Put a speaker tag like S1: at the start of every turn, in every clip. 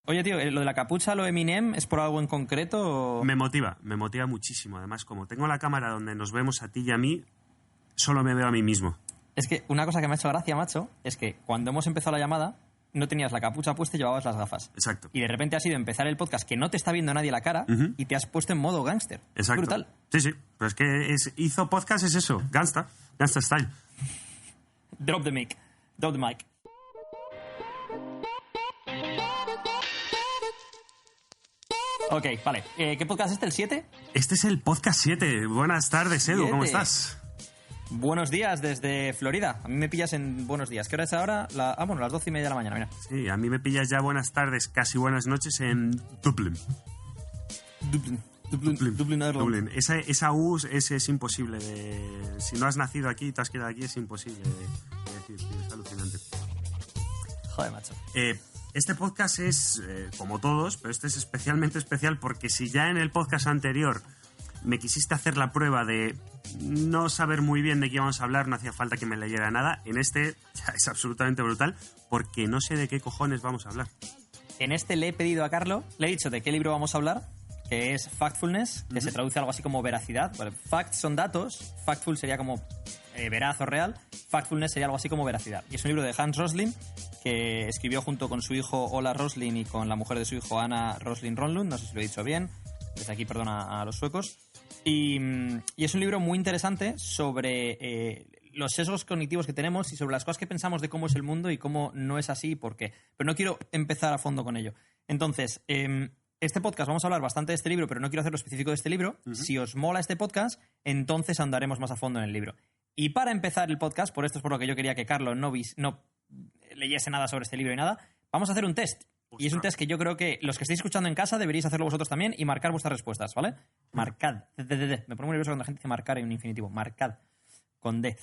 S1: Oye, tío, lo de la capucha, lo de Eminem, ¿es por algo en concreto? O...
S2: Me motiva muchísimo. Además, como tengo la cámara donde nos vemos a ti y a mí, solo me veo a mí mismo.
S1: Es que una cosa que me ha hecho gracia, macho, es que cuando hemos empezado la llamada, no tenías la capucha puesta y llevabas las gafas.
S2: Exacto.
S1: Y de repente ha sido empezar el podcast que no te está viendo nadie la cara y te has puesto en modo gángster.
S2: Exacto.
S1: Brutal.
S2: Sí. Pero es que hizo podcast, es eso. Gangsta style.
S1: Drop the mic. Ok, vale. ¿Qué podcast es este? ¿El 7?
S2: Este es el podcast 7. Buenas tardes, Edu.
S1: 7.
S2: ¿Cómo estás?
S1: Buenos días desde Florida. A mí me pillas en buenos días. ¿Qué hora es ahora? Las 12:30 de la mañana, mira.
S2: Sí, a mí me pillas ya buenas tardes, casi buenas noches en Dublín.
S1: Dublín, Ireland.
S2: Dublín. Esa U es imposible. Si no has nacido aquí y te has quedado aquí, es imposible de decir, tío, es alucinante.
S1: Joder, macho.
S2: Este podcast es, como todos, pero este es especialmente especial porque si ya en el podcast anterior me quisiste hacer la prueba de no saber muy bien de qué íbamos a hablar, no hacía falta que me leyera nada, en este ya es absolutamente brutal porque no sé de qué cojones vamos a hablar.
S1: En este le he pedido a Carlo, le he dicho de qué libro vamos a hablar, que es Factfulness, que se traduce algo así como veracidad. Bueno, facts son datos, factful sería como veraz o real, Factfulness sería algo así como veracidad. Y es un libro de Hans Rosling, que escribió junto con su hijo Ola Rosling y con la mujer de su hijo Anna Rosling Ronlund, no sé si lo he dicho bien, desde aquí perdona a los suecos. Y es un libro muy interesante sobre los sesgos cognitivos que tenemos y sobre las cosas que pensamos de cómo es el mundo y cómo no es así y por qué. Pero no quiero empezar a fondo con ello. Entonces, este podcast vamos a hablar bastante de este libro, pero no quiero hacerlo específico de este libro. Uh-huh. Si os mola este podcast, entonces andaremos más a fondo en el libro. Y para empezar el podcast, por esto es por lo que yo quería que Carlos no leyese nada sobre este libro y nada, vamos a hacer un test. Y es un test que yo creo que los que estáis escuchando en casa deberíais hacerlo vosotros también y marcar vuestras respuestas, ¿vale? Marcad. Me pongo muy nervioso cuando la gente dice marcar en un infinitivo. Marcad. Con D.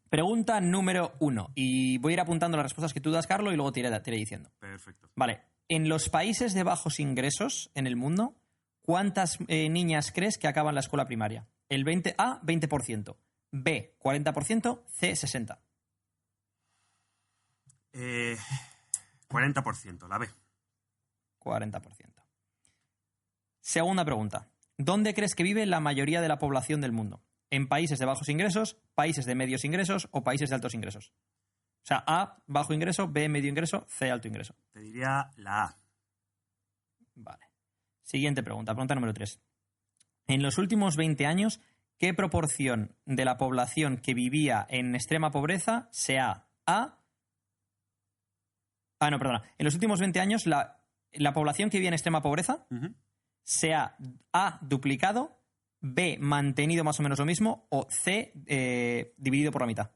S1: Pregunta número 1. Y voy a ir apuntando las respuestas que tú das, Carlos, y luego te iré diciendo.
S2: Perfecto.
S1: Vale. En los países de bajos ingresos en el mundo, ¿cuántas niñas crees que acaban la escuela primaria? El 20%. B, 40%. C, 60%.
S2: 40%, la B.
S1: 40%. Segunda pregunta. ¿Dónde crees que vive la mayoría de la población del mundo? ¿En países de bajos ingresos, países de medios ingresos o países de altos ingresos? O sea, A, bajo ingreso, B, medio ingreso, C, alto ingreso.
S2: Te diría la A.
S1: Vale. Siguiente pregunta número 3. En los últimos 20 años, ¿qué proporción de la población que vivía en extrema pobreza sea en los últimos 20 años, la población que vivía en extrema pobreza se ha A, duplicado, B, mantenido más o menos lo mismo, o C, dividido por la mitad?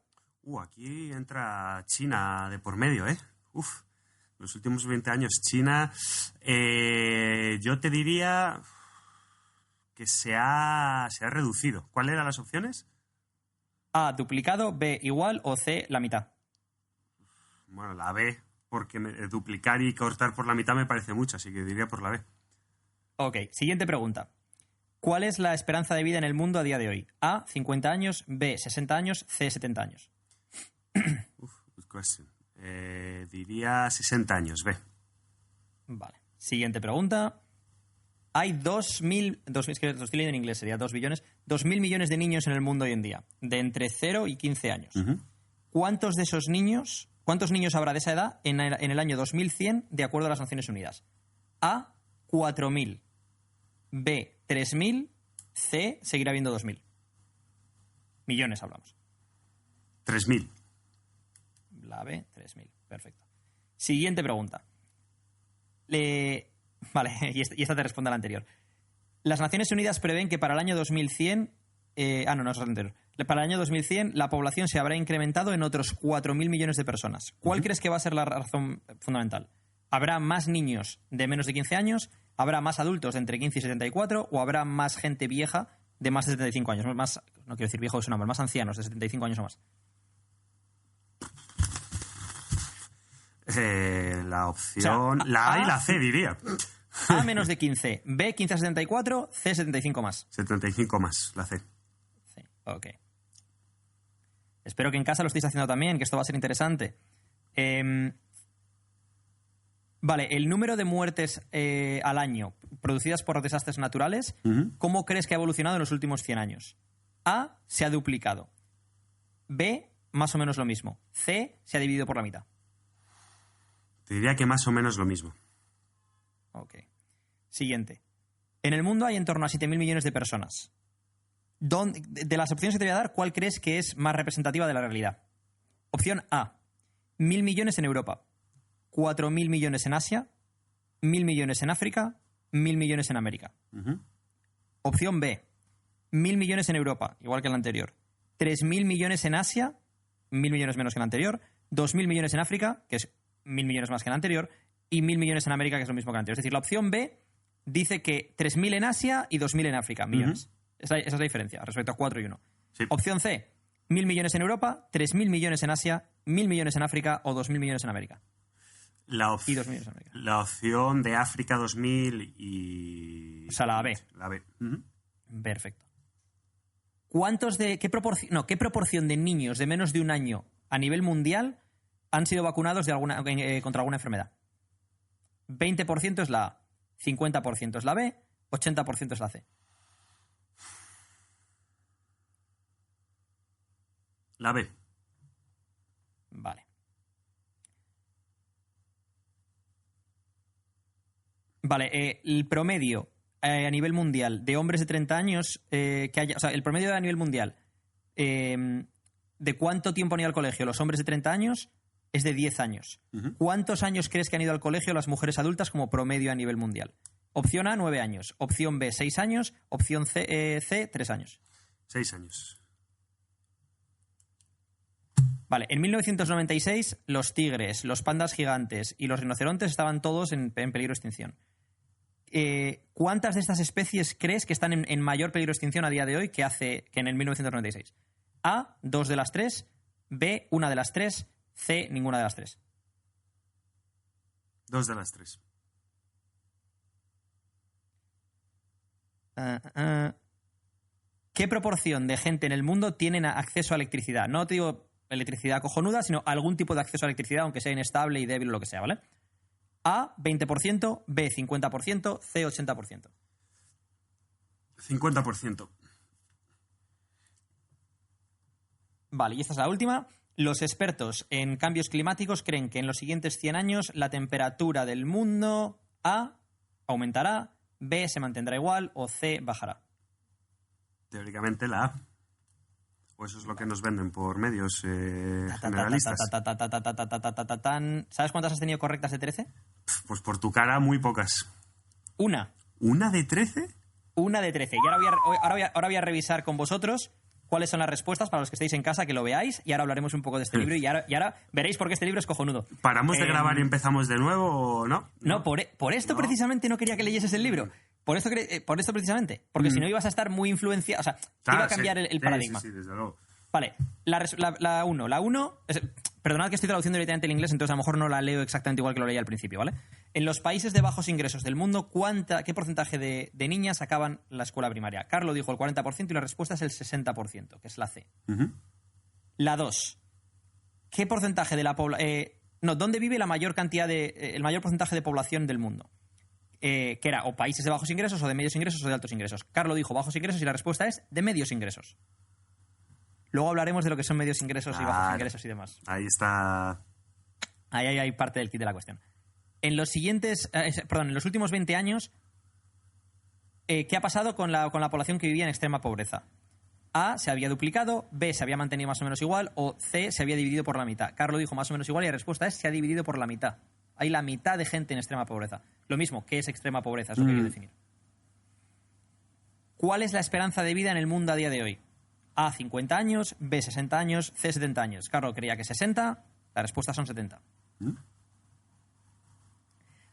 S2: Aquí entra China de por medio, ¿eh? Los últimos 20 años China, yo te diría que se ha reducido. ¿Cuáles eran las opciones?
S1: A, duplicado, B, igual, o C, la mitad.
S2: Bueno, la B, porque duplicar y cortar por la mitad me parece mucho, así que diría por la B.
S1: Ok, siguiente pregunta. ¿Cuál es la esperanza de vida en el mundo a día de hoy? A, 50 años, B, 60 años, C, 70 años.
S2: Good question. Diría 60 años, B.
S1: Vale. Siguiente pregunta. Hay 2.000, es que lo estoy leyendo en inglés, sería 2 billones, 2.000 millones de niños en el mundo hoy en día, de entre 0 y 15 años.
S2: Uh-huh.
S1: ¿Cuántos niños habrá de esa edad en el año 2100 de acuerdo a las Naciones Unidas? A, 4.000. B, 3.000. C, seguirá habiendo 2.000. Millones hablamos.
S2: 3.000.
S1: La B, 3.000. Perfecto. Siguiente pregunta. Vale, y esta te responde a la anterior. Las Naciones Unidas prevén que para el año 2100... no es la anterior. Para el año 2100 la población se habrá incrementado en otros 4.000 millones de personas. ¿Cuál crees que va a ser la razón fundamental? ¿Habrá más niños de menos de 15 años? ¿Habrá más adultos de entre 15 y 74? ¿O habrá más gente vieja de más de 75 años? No quiero decir viejo, es un nombre, más ancianos de 75 años o más.
S2: La opción... la A y la C, diría.
S1: A menos de 15, B 15 a 74, C 75 más.
S2: 75 más, la C.
S1: Sí, ok. Espero que en casa lo estéis haciendo también, que esto va a ser interesante. Vale, el número de muertes al año producidas por desastres naturales, ¿cómo crees que ha evolucionado en los últimos 100 años? A, se ha duplicado. B, más o menos lo mismo. C, se ha dividido por la mitad.
S2: Te diría que más o menos lo mismo.
S1: Ok. Siguiente. En el mundo hay en torno a 7.000 millones de personas. De las opciones que te voy a dar, ¿cuál crees que es más representativa de la realidad? Opción A, 1.000 millones en Europa, 4.000 millones en Asia, 1.000 millones en África, 1.000 millones en América. Opción B, 1.000 millones en Europa, igual que la anterior, 3.000 millones en Asia, 1.000 millones menos que la anterior, 2.000 millones en África, que es 1.000 millones más que la anterior, y 1.000 millones en América, que es lo mismo que la anterior. Es decir, la opción B dice que 3.000 en Asia y 2.000 en África, millones. Esa es la diferencia respecto a 4 y 1.
S2: Sí.
S1: Opción C, 1.000 millones en Europa, 3.000 millones en Asia, 1.000 millones en África o 2.000 millones en América. Y 2.000 millones en América.
S2: La opción de África 2000 y...
S1: O sea, la B.
S2: La B.
S1: Perfecto. ¿Qué proporción de niños de menos de un año a nivel mundial han sido vacunados contra alguna enfermedad? 20% es la A, 50% es la B, 80% es la C.
S2: La B.
S1: Vale. Vale, el promedio a nivel mundial de hombres de 30 años el promedio a nivel mundial de cuánto tiempo han ido al colegio los hombres de 30 años es de 10 años. ¿Cuántos años crees que han ido al colegio las mujeres adultas como promedio a nivel mundial? Opción A, 9 años. Opción B, 6 años. Opción C, 3 años.
S2: 6 años.
S1: Vale, en 1996 los tigres, los pandas gigantes y los rinocerontes estaban todos en peligro de extinción. ¿Cuántas de estas especies crees que están en mayor peligro de extinción a día de hoy que en el 1996? A, 2 de las 3, B, 1 de las 3, C, ninguna de las 3.
S2: 2 de las 3.
S1: ¿Qué proporción de gente en el mundo tienen acceso a electricidad? No te digo electricidad cojonuda, sino algún tipo de acceso a electricidad, aunque sea inestable y débil o lo que sea, ¿vale? A, 20%, B, 50%, C, 80%.
S2: 50%.
S1: Vale, y esta es la última. Los expertos en cambios climáticos creen que en los siguientes 100 años la temperatura del mundo A aumentará, B se mantendrá igual o C bajará.
S2: Teóricamente la A. O eso es lo que nos venden por medios generalistas.
S1: ¿Sabes cuántas has tenido correctas de 13?
S2: Pues por tu cara, muy pocas.
S1: Una.
S2: ¿Una de 13?
S1: Una de 13. Y ahora voy a revisar con vosotros cuáles son las respuestas para los que estéis en casa, que lo veáis, y ahora hablaremos un poco de este libro y ahora veréis por qué este libro es cojonudo.
S2: ¿Paramos de grabar y empezamos de nuevo o no?
S1: No, por esto precisamente no quería que leyeses el libro. Por esto precisamente. Porque si no ibas a estar muy influenciado. O sea, iba a cambiar el paradigma.
S2: Sí, desde luego.
S1: Vale, la 1. La 1... Perdonad que estoy traduciendo directamente el inglés, entonces a lo mejor no la leo exactamente igual que lo leía al principio, ¿vale? En los países de bajos ingresos del mundo, ¿qué porcentaje de niñas acaban la escuela primaria? Carlos dijo el 40% y la respuesta es el 60%, que es la C. La 2. ¿Qué porcentaje de la población... ¿dónde vive el mayor porcentaje de población del mundo? Que era o países de bajos ingresos o de medios ingresos o de altos ingresos. Carlos dijo bajos ingresos y la respuesta es de medios ingresos. Luego hablaremos de lo que son medios ingresos y bajos ingresos y demás.
S2: Ahí está.
S1: Ahí hay parte del kit de la cuestión. En los últimos 20 años, ¿qué ha pasado con la población que vivía en extrema pobreza? A, se había duplicado, B, se había mantenido más o menos igual, o C, se había dividido por la mitad. Carlos dijo más o menos igual y la respuesta es se ha dividido por la mitad. Hay la mitad de gente en extrema pobreza. Lo mismo, ¿qué es extrema pobreza? Es lo que quiero definir. ¿Cuál es la esperanza de vida en el mundo a día de hoy? A, 50 años, B, 60 años, C, 70 años. Carlos creía que 60, la respuesta son 70.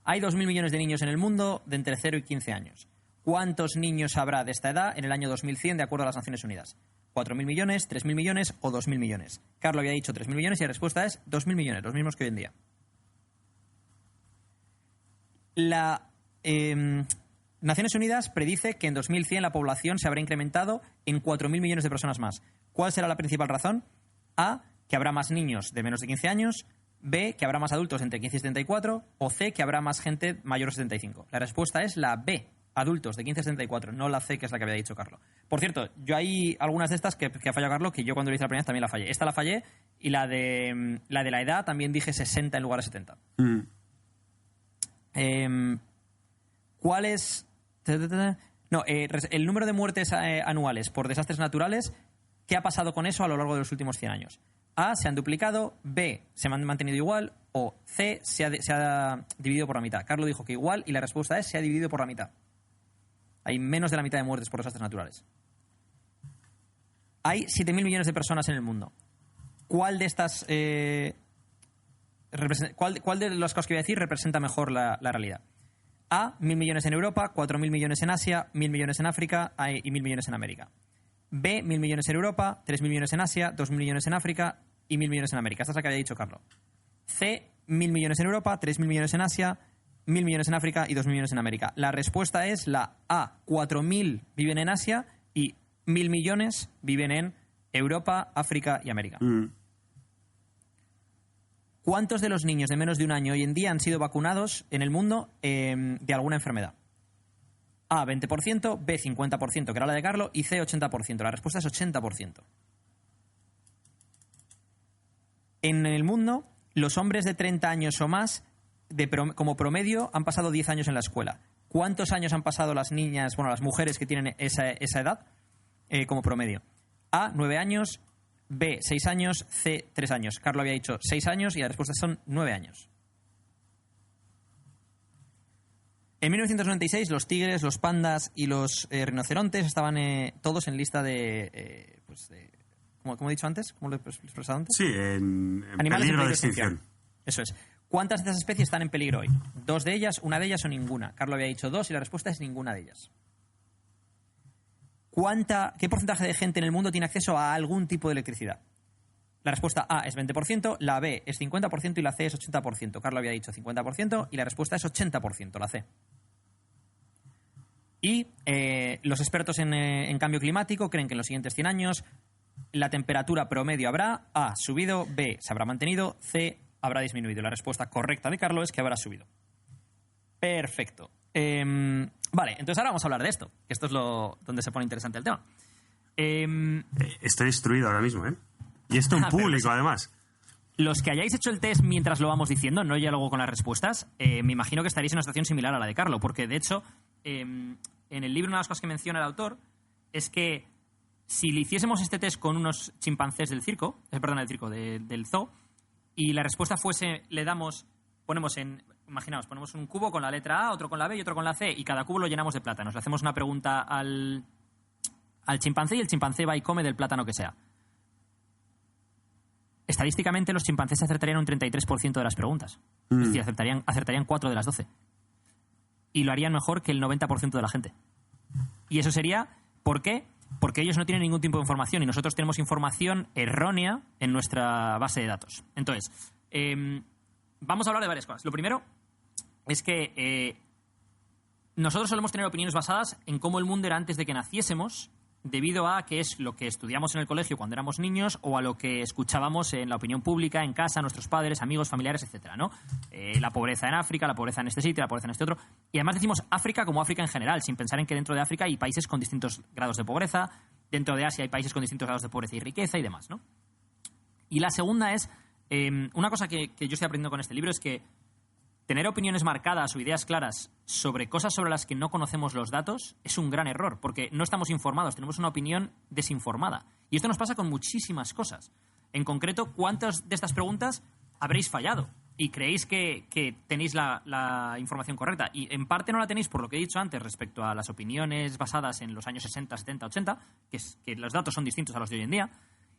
S1: Hay 2.000 millones de niños en el mundo de entre 0 y 15 años. ¿Cuántos niños habrá de esta edad en el año 2100 de acuerdo a las Naciones Unidas? ¿4.000 millones, 3.000 millones o 2.000 millones? Carlos había dicho 3.000 millones y la respuesta es 2.000 millones, los mismos que hoy en día. Naciones Unidas predice que en 2100 la población se habrá incrementado en 4.000 millones de personas más. ¿Cuál será la principal razón? A, que habrá más niños de menos de 15 años. B, que habrá más adultos entre 15 y 74, o C, que habrá más gente mayor de 75. La respuesta es la B, adultos de 15 a 74, no la C, que es la que había dicho Carlos. Por cierto, yo hay algunas de estas que ha fallado Carlos, que yo cuando lo hice la primera vez también la fallé. Esta la fallé, y la de la edad también dije 60 en lugar de 70. ¿Cuál es...? No, el número de muertes anuales por desastres naturales, ¿qué ha pasado con eso a lo largo de los últimos 100 años? A, se han duplicado, B, se han mantenido igual, o C, se ha dividido por la mitad. Carlos dijo que igual, y la respuesta es se ha dividido por la mitad. Hay menos de la mitad de muertes por desastres naturales. Hay 7.000 millones de personas en el mundo. ¿Cuál de estas... ¿Cuál de las cosas que voy a decir representa mejor la realidad? A, 1.000 millones en Europa, 4.000 millones en Asia, 1.000 millones en África y 1.000 millones en América. B, 1.000 millones en Europa, 3.000 millones en Asia, 2.000 millones en África y 1.000 millones en América. Esta es la que había dicho Carlos. C, 1.000 millones en Europa, 3.000 millones en Asia, 1.000 millones en África y 2.000 millones en América. La respuesta es la A, 4.000 viven en Asia y 1.000 millones viven en Europa, África y América. ¿Cuántos de los niños de menos de un año hoy en día han sido vacunados en el mundo de alguna enfermedad? A, 20%, B, 50%, que era la de Carlos, y C, 80%. La respuesta es 80%. En el mundo, los hombres de 30 años o más, como promedio, han pasado 10 años en la escuela. ¿Cuántos años han pasado las niñas, las mujeres que tienen esa edad como promedio? A, 9 años, B, 6 años, C, 3 años. Carlos había dicho 6 años y la respuesta son 9 años. En 1996 los tigres, los pandas y los rinocerontes estaban todos en lista de ¿cómo he dicho antes? ¿Cómo lo he expresado antes?
S2: Sí, en
S1: animales
S2: peligro de extinción.
S1: Eso es. ¿Cuántas de esas especies están en peligro hoy? ¿2 de ellas, una de ellas o ninguna? Carlos había dicho 2 y la respuesta es ninguna de ellas. ¿Qué porcentaje de gente en el mundo tiene acceso a algún tipo de electricidad? La respuesta A es 20%, la B es 50% y la C es 80%. Carlos había dicho 50% y la respuesta es 80%, la C. Y los expertos en cambio climático creen que en los siguientes 100 años la temperatura promedio habrá A, subido, B, se habrá mantenido, C, habrá disminuido. La respuesta correcta de Carlos es que habrá subido. Perfecto. Vale, entonces ahora vamos a hablar de esto, que esto es donde se pone interesante el tema.
S2: Estoy destruido ahora mismo, ¿eh? Y esto en público, además.
S1: Los que hayáis hecho el test mientras lo vamos diciendo, no ya luego con las respuestas, me imagino que estaréis en una situación similar a la de Carlos, porque de hecho, en el libro una de las cosas que menciona el autor es que si le hiciésemos este test con unos chimpancés del circo, del zoo, y la respuesta fuese, ponemos un cubo con la letra A, otro con la B y otro con la C, y cada cubo lo llenamos de plátanos. Le hacemos una pregunta al chimpancé y el chimpancé va y come del plátano que sea. Estadísticamente los chimpancés acertarían un 33% de las preguntas. Es decir, acertarían 4 de las 12. Y lo harían mejor que el 90% de la gente. Y eso sería, ¿por qué? Porque ellos no tienen ningún tipo de información y nosotros tenemos información errónea en nuestra base de datos. Entonces, vamos a hablar de varias cosas. Lo primero es que nosotros solemos tener opiniones basadas en cómo el mundo era antes de que naciésemos, debido a que es lo que estudiamos en el colegio cuando éramos niños o a lo que escuchábamos en la opinión pública, en casa, nuestros padres, amigos, familiares, etcétera, ¿no? La pobreza en África, la pobreza en este sitio, la pobreza en este otro. Y además decimos África como África en general, sin pensar en que dentro de África hay países con distintos grados de pobreza, dentro de Asia hay países con distintos grados de pobreza y riqueza y demás, ¿no? Y la segunda es, una cosa que yo estoy aprendiendo con este libro es que tener opiniones marcadas o ideas claras sobre cosas sobre las que no conocemos los datos es un gran error, porque no estamos informados, tenemos una opinión desinformada. Y esto nos pasa con muchísimas cosas. En concreto, ¿cuántas de estas preguntas habréis fallado? Y creéis que tenéis la información correcta. Y en parte no la tenéis por lo que he dicho antes respecto a las opiniones basadas en los años 60, 70, 80, que los datos son distintos a los de hoy en día.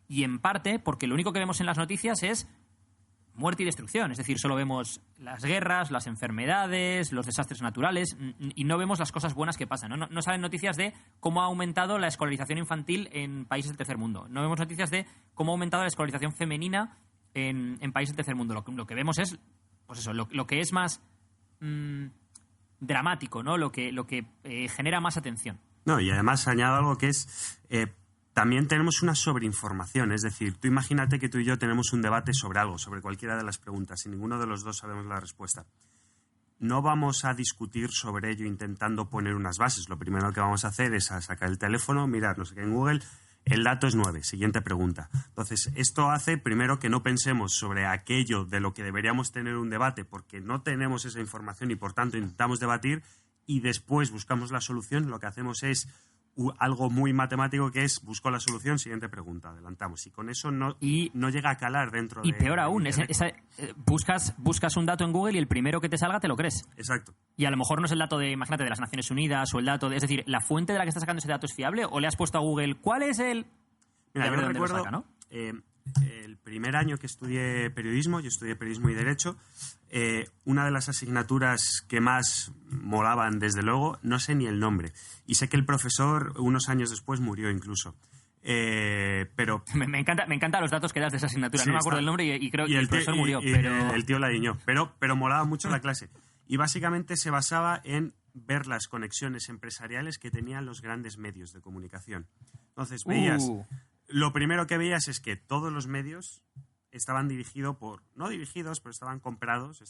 S1: Y en parte porque lo único que vemos en las noticias es muerte y destrucción, es decir, solo vemos las guerras, las enfermedades, los desastres naturales y no vemos las cosas buenas que pasan. No salen noticias de cómo ha aumentado la escolarización infantil en países del tercer mundo. No vemos noticias de cómo ha aumentado la escolarización femenina en países del tercer mundo. Lo que vemos es, pues eso, lo que es más dramático, ¿no? Lo que genera más atención.
S2: No, y además añado algo que es También tenemos una sobreinformación, es decir, tú imagínate que tú y yo tenemos un debate sobre algo, sobre cualquiera de las preguntas, y ninguno de los dos sabemos la respuesta. No vamos a discutir sobre ello intentando poner unas bases. Lo primero que vamos a hacer es sacar el teléfono, mirar, no sé qué, en Google, el dato es 9, siguiente pregunta. Entonces, esto hace, primero, que no pensemos sobre aquello de lo que deberíamos tener un debate, porque no tenemos esa información y, por tanto, intentamos debatir, y después buscamos la solución. Lo que hacemos es algo muy matemático, que es busco la solución, siguiente pregunta, adelantamos. Y con eso no llega a calar dentro de...
S3: Y peor aún, buscas un dato en Google y el primero que te salga te lo crees.
S2: Exacto.
S3: Y a lo mejor no es el dato de, imagínate, de las Naciones Unidas o el dato de... Es decir, ¿la fuente de la que estás sacando ese dato es fiable o le has puesto a Google cuál es el...?
S2: Mira, yo recuerdo el primer año que estudié periodismo, yo estudié periodismo y derecho, una de las asignaturas que más molaban, desde luego, no sé ni el nombre. Y sé que el profesor, unos años después, murió incluso. Pero
S3: me encanta los datos que das de esa asignatura. Sí, no me acuerdo del nombre y creo que el profesor murió.
S2: Pero... El tío la guiñó. Pero molaba mucho la clase. Y básicamente se basaba en ver las conexiones empresariales que tenían los grandes medios de comunicación. Entonces veías... Lo primero que veías es que todos los medios estaban no dirigidos, pero estaban comprados,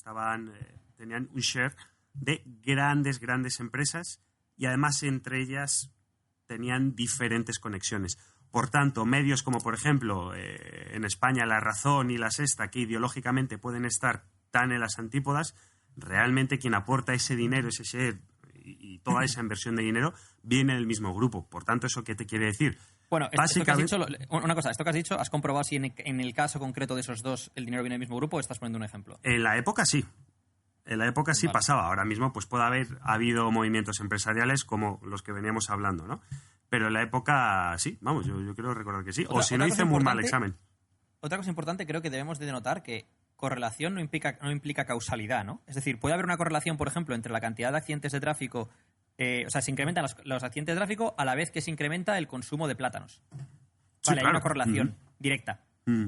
S2: tenían un share de grandes empresas, y además entre ellas tenían diferentes conexiones. Por tanto, medios como, por ejemplo, en España La Razón y La Sexta, que ideológicamente pueden estar tan en las antípodas, realmente quien aporta ese dinero, ese share y toda esa inversión de dinero viene del mismo grupo. Por tanto, ¿eso qué te quiere decir?
S1: Bueno, esto que has dicho, una cosa, esto que has dicho, ¿has comprobado si en el caso concreto de esos dos el dinero viene del mismo grupo o estás poniendo un ejemplo?
S2: En la época sí. En la época sí, vale. Pasaba. Ahora mismo pues puede haber habido movimientos empresariales como los que veníamos hablando, ¿no? Pero en la época sí, vamos, yo creo recordar que sí. O si no, hice muy mal examen.
S1: Otra cosa importante, creo que debemos de denotar que correlación no implica causalidad, ¿no? Es decir, puede haber una correlación, por ejemplo, entre la cantidad de accidentes de tráfico. Se incrementan los accidentes de tráfico a la vez que se incrementa el consumo de plátanos. Vale, sí, claro. Hay una correlación directa.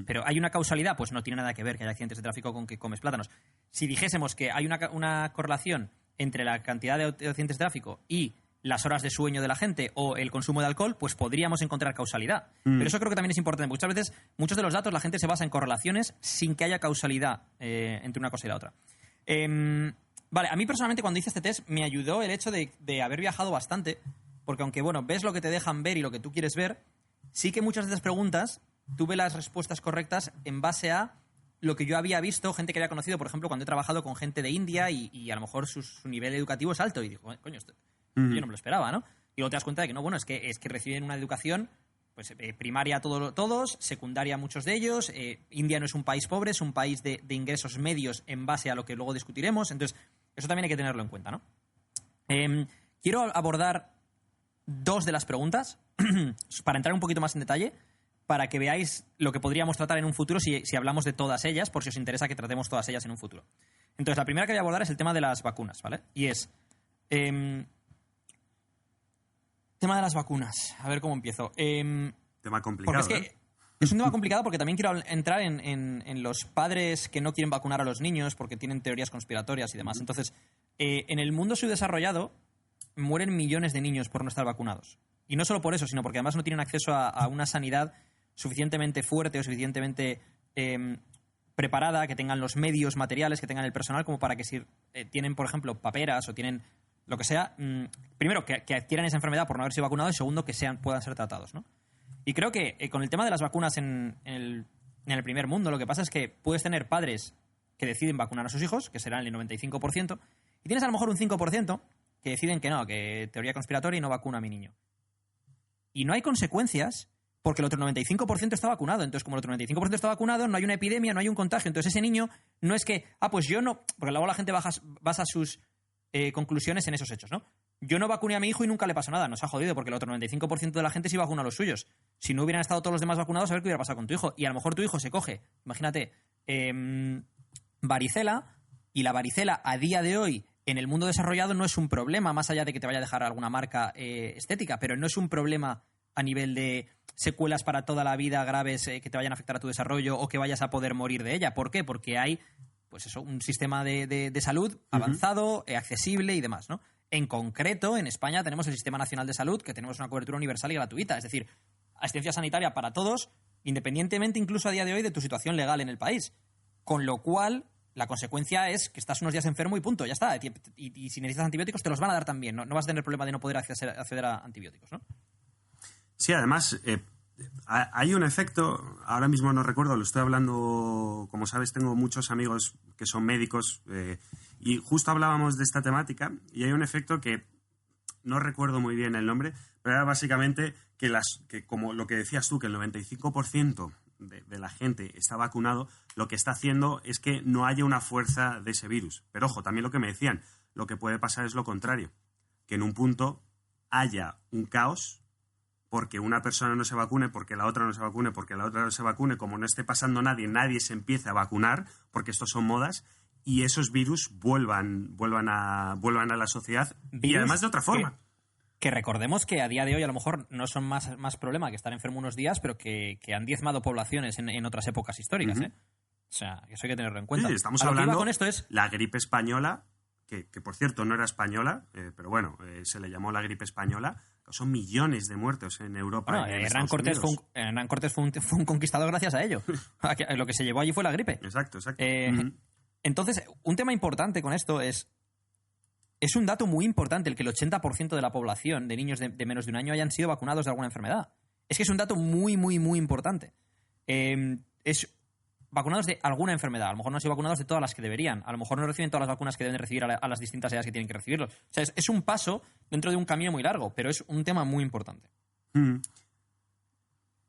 S1: Pero ¿hay una causalidad? Pues no tiene nada que ver que haya accidentes de tráfico con que comes plátanos. Si dijésemos que hay una correlación entre la cantidad de accidentes de tráfico y las horas de sueño de la gente o el consumo de alcohol, pues podríamos encontrar causalidad. Pero eso creo que también es importante. Muchas veces, muchos de los datos, la gente se basa en correlaciones sin que haya causalidad entre una cosa y la otra. Vale, a mí personalmente cuando hice este test me ayudó el hecho de haber viajado bastante, porque aunque, bueno, ves lo que te dejan ver y lo que tú quieres ver, sí que muchas de esas preguntas tuve las respuestas correctas en base a lo que yo había visto, gente que había conocido, por ejemplo, cuando he trabajado con gente de India y a lo mejor su nivel educativo es alto. Y digo, coño, esto, yo no me lo esperaba, ¿no? Y luego te das cuenta de que no, bueno, es que reciben una educación pues primaria todos, secundaria muchos de ellos. India no es un país pobre, es un país de ingresos medios en base a lo que luego discutiremos. Entonces, eso también hay que tenerlo en cuenta, ¿no? Quiero abordar dos de las preguntas para entrar un poquito más en detalle, para que veáis lo que podríamos tratar en un futuro si hablamos de todas ellas, por si os interesa que tratemos todas ellas en un futuro. Entonces, la primera que voy a abordar es el tema de las vacunas, ¿vale? Y es... tema de las vacunas. A ver cómo empiezo.
S2: Tema complicado.
S1: Porque es que es un tema complicado porque también quiero entrar en los padres que no quieren vacunar a los niños porque tienen teorías conspiratorias y demás. Entonces, en el mundo subdesarrollado mueren millones de niños por no estar vacunados. Y no solo por eso, sino porque además no tienen acceso a una sanidad suficientemente fuerte o suficientemente preparada, que tengan los medios materiales, que tengan el personal, como para que si tienen, por ejemplo, paperas o tienen lo que sea, primero, que adquieran esa enfermedad por no haber sido vacunados, y segundo, que puedan ser tratados, ¿no? Y creo que con el tema de las vacunas en el primer mundo, lo que pasa es que puedes tener padres que deciden vacunar a sus hijos, que serán el 95%, y tienes a lo mejor un 5% que deciden que no, que teoría conspiratoria y no vacuna a mi niño. Y no hay consecuencias porque el otro 95% está vacunado. Entonces, como el otro 95% está vacunado, no hay una epidemia, no hay un contagio. Entonces, ese niño no es que, pues yo no... Porque luego la gente basa sus conclusiones en esos hechos, ¿no? Yo no vacuné a mi hijo y nunca le pasó nada. Nos ha jodido porque el otro 95% de la gente sí vacuna a los suyos. Si no hubieran estado todos los demás vacunados, a ver qué hubiera pasado con tu hijo. Y a lo mejor tu hijo se coge, imagínate, varicela, y la varicela a día de hoy en el mundo desarrollado no es un problema, más allá de que te vaya a dejar alguna marca estética, pero no es un problema a nivel de secuelas para toda la vida graves que te vayan a afectar a tu desarrollo o que vayas a poder morir de ella. ¿Por qué? Porque hay pues eso, un sistema de salud avanzado, accesible y demás, ¿no? En concreto, en España tenemos el Sistema Nacional de Salud, que tenemos una cobertura universal y gratuita. Es decir, asistencia sanitaria para todos, independientemente incluso a día de hoy de tu situación legal en el país. Con lo cual, la consecuencia es que estás unos días enfermo y punto, ya está. Y si necesitas antibióticos, te los van a dar también. No vas a tener problema de no poder acceder a antibióticos, ¿no?
S2: Sí, además, hay un efecto, ahora mismo no recuerdo, lo estoy hablando, como sabes, tengo muchos amigos que son médicos y justo hablábamos de esta temática y hay un efecto que no recuerdo muy bien el nombre, pero era básicamente que como lo que decías tú, que el 95% de la gente está vacunado, lo que está haciendo es que no haya una fuerza de ese virus. Pero ojo, también lo que me decían, lo que puede pasar es lo contrario, que en un punto haya un caos porque una persona no se vacune, porque la otra no se vacune, porque la otra no se vacune, como no esté pasando nadie se empiece a vacunar, porque estos son modas, y esos virus vuelvan a la sociedad, y además de otra forma.
S1: Que recordemos que a día de hoy a lo mejor no son más problema que estar enfermo unos días, pero que han diezmado poblaciones en otras épocas históricas, ¿eh? O sea, eso hay que tenerlo en cuenta.
S2: Sí, estamos hablando
S1: con esto es
S2: la gripe española, que por cierto no era española, pero bueno, se le llamó la gripe española. Son millones de muertos en Europa.
S1: Bueno, Hernán Cortés fue un conquistador gracias a ello. Lo que se llevó allí fue la gripe.
S2: Exacto.
S1: Entonces, un tema importante con esto es un dato muy importante el que el 80% de la población de niños de menos de un año hayan sido vacunados de alguna enfermedad. Es que es un dato muy, muy, muy importante. Es vacunados de alguna enfermedad. A lo mejor no han sido vacunados de todas las que deberían. A lo mejor no reciben todas las vacunas que deben recibir a las distintas edades que tienen que recibirlo. O sea, es un paso dentro de un camino muy largo, pero es un tema muy importante.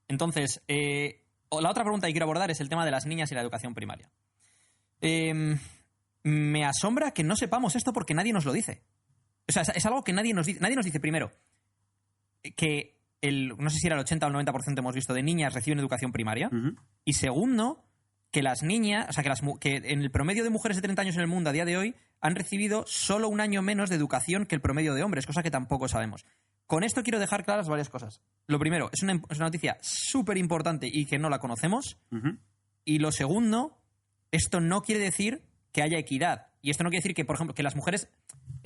S1: Entonces, la otra pregunta que quiero abordar es el tema de las niñas y la educación primaria. Me asombra que no sepamos esto porque nadie nos lo dice. O sea, es algo que nadie nos dice. Nadie nos dice, primero, que no sé si era el 80 o el 90% hemos visto de niñas reciben educación primaria. Y segundo, que las niñas, o sea, que en el promedio de mujeres de 30 años en el mundo a día de hoy han recibido solo un año menos de educación que el promedio de hombres, cosa que tampoco sabemos. Con esto quiero dejar claras varias cosas. Lo primero, es una noticia súper importante y que no la conocemos. Y lo segundo, esto no quiere decir que haya equidad. Y esto no quiere decir que, por ejemplo, que las mujeres,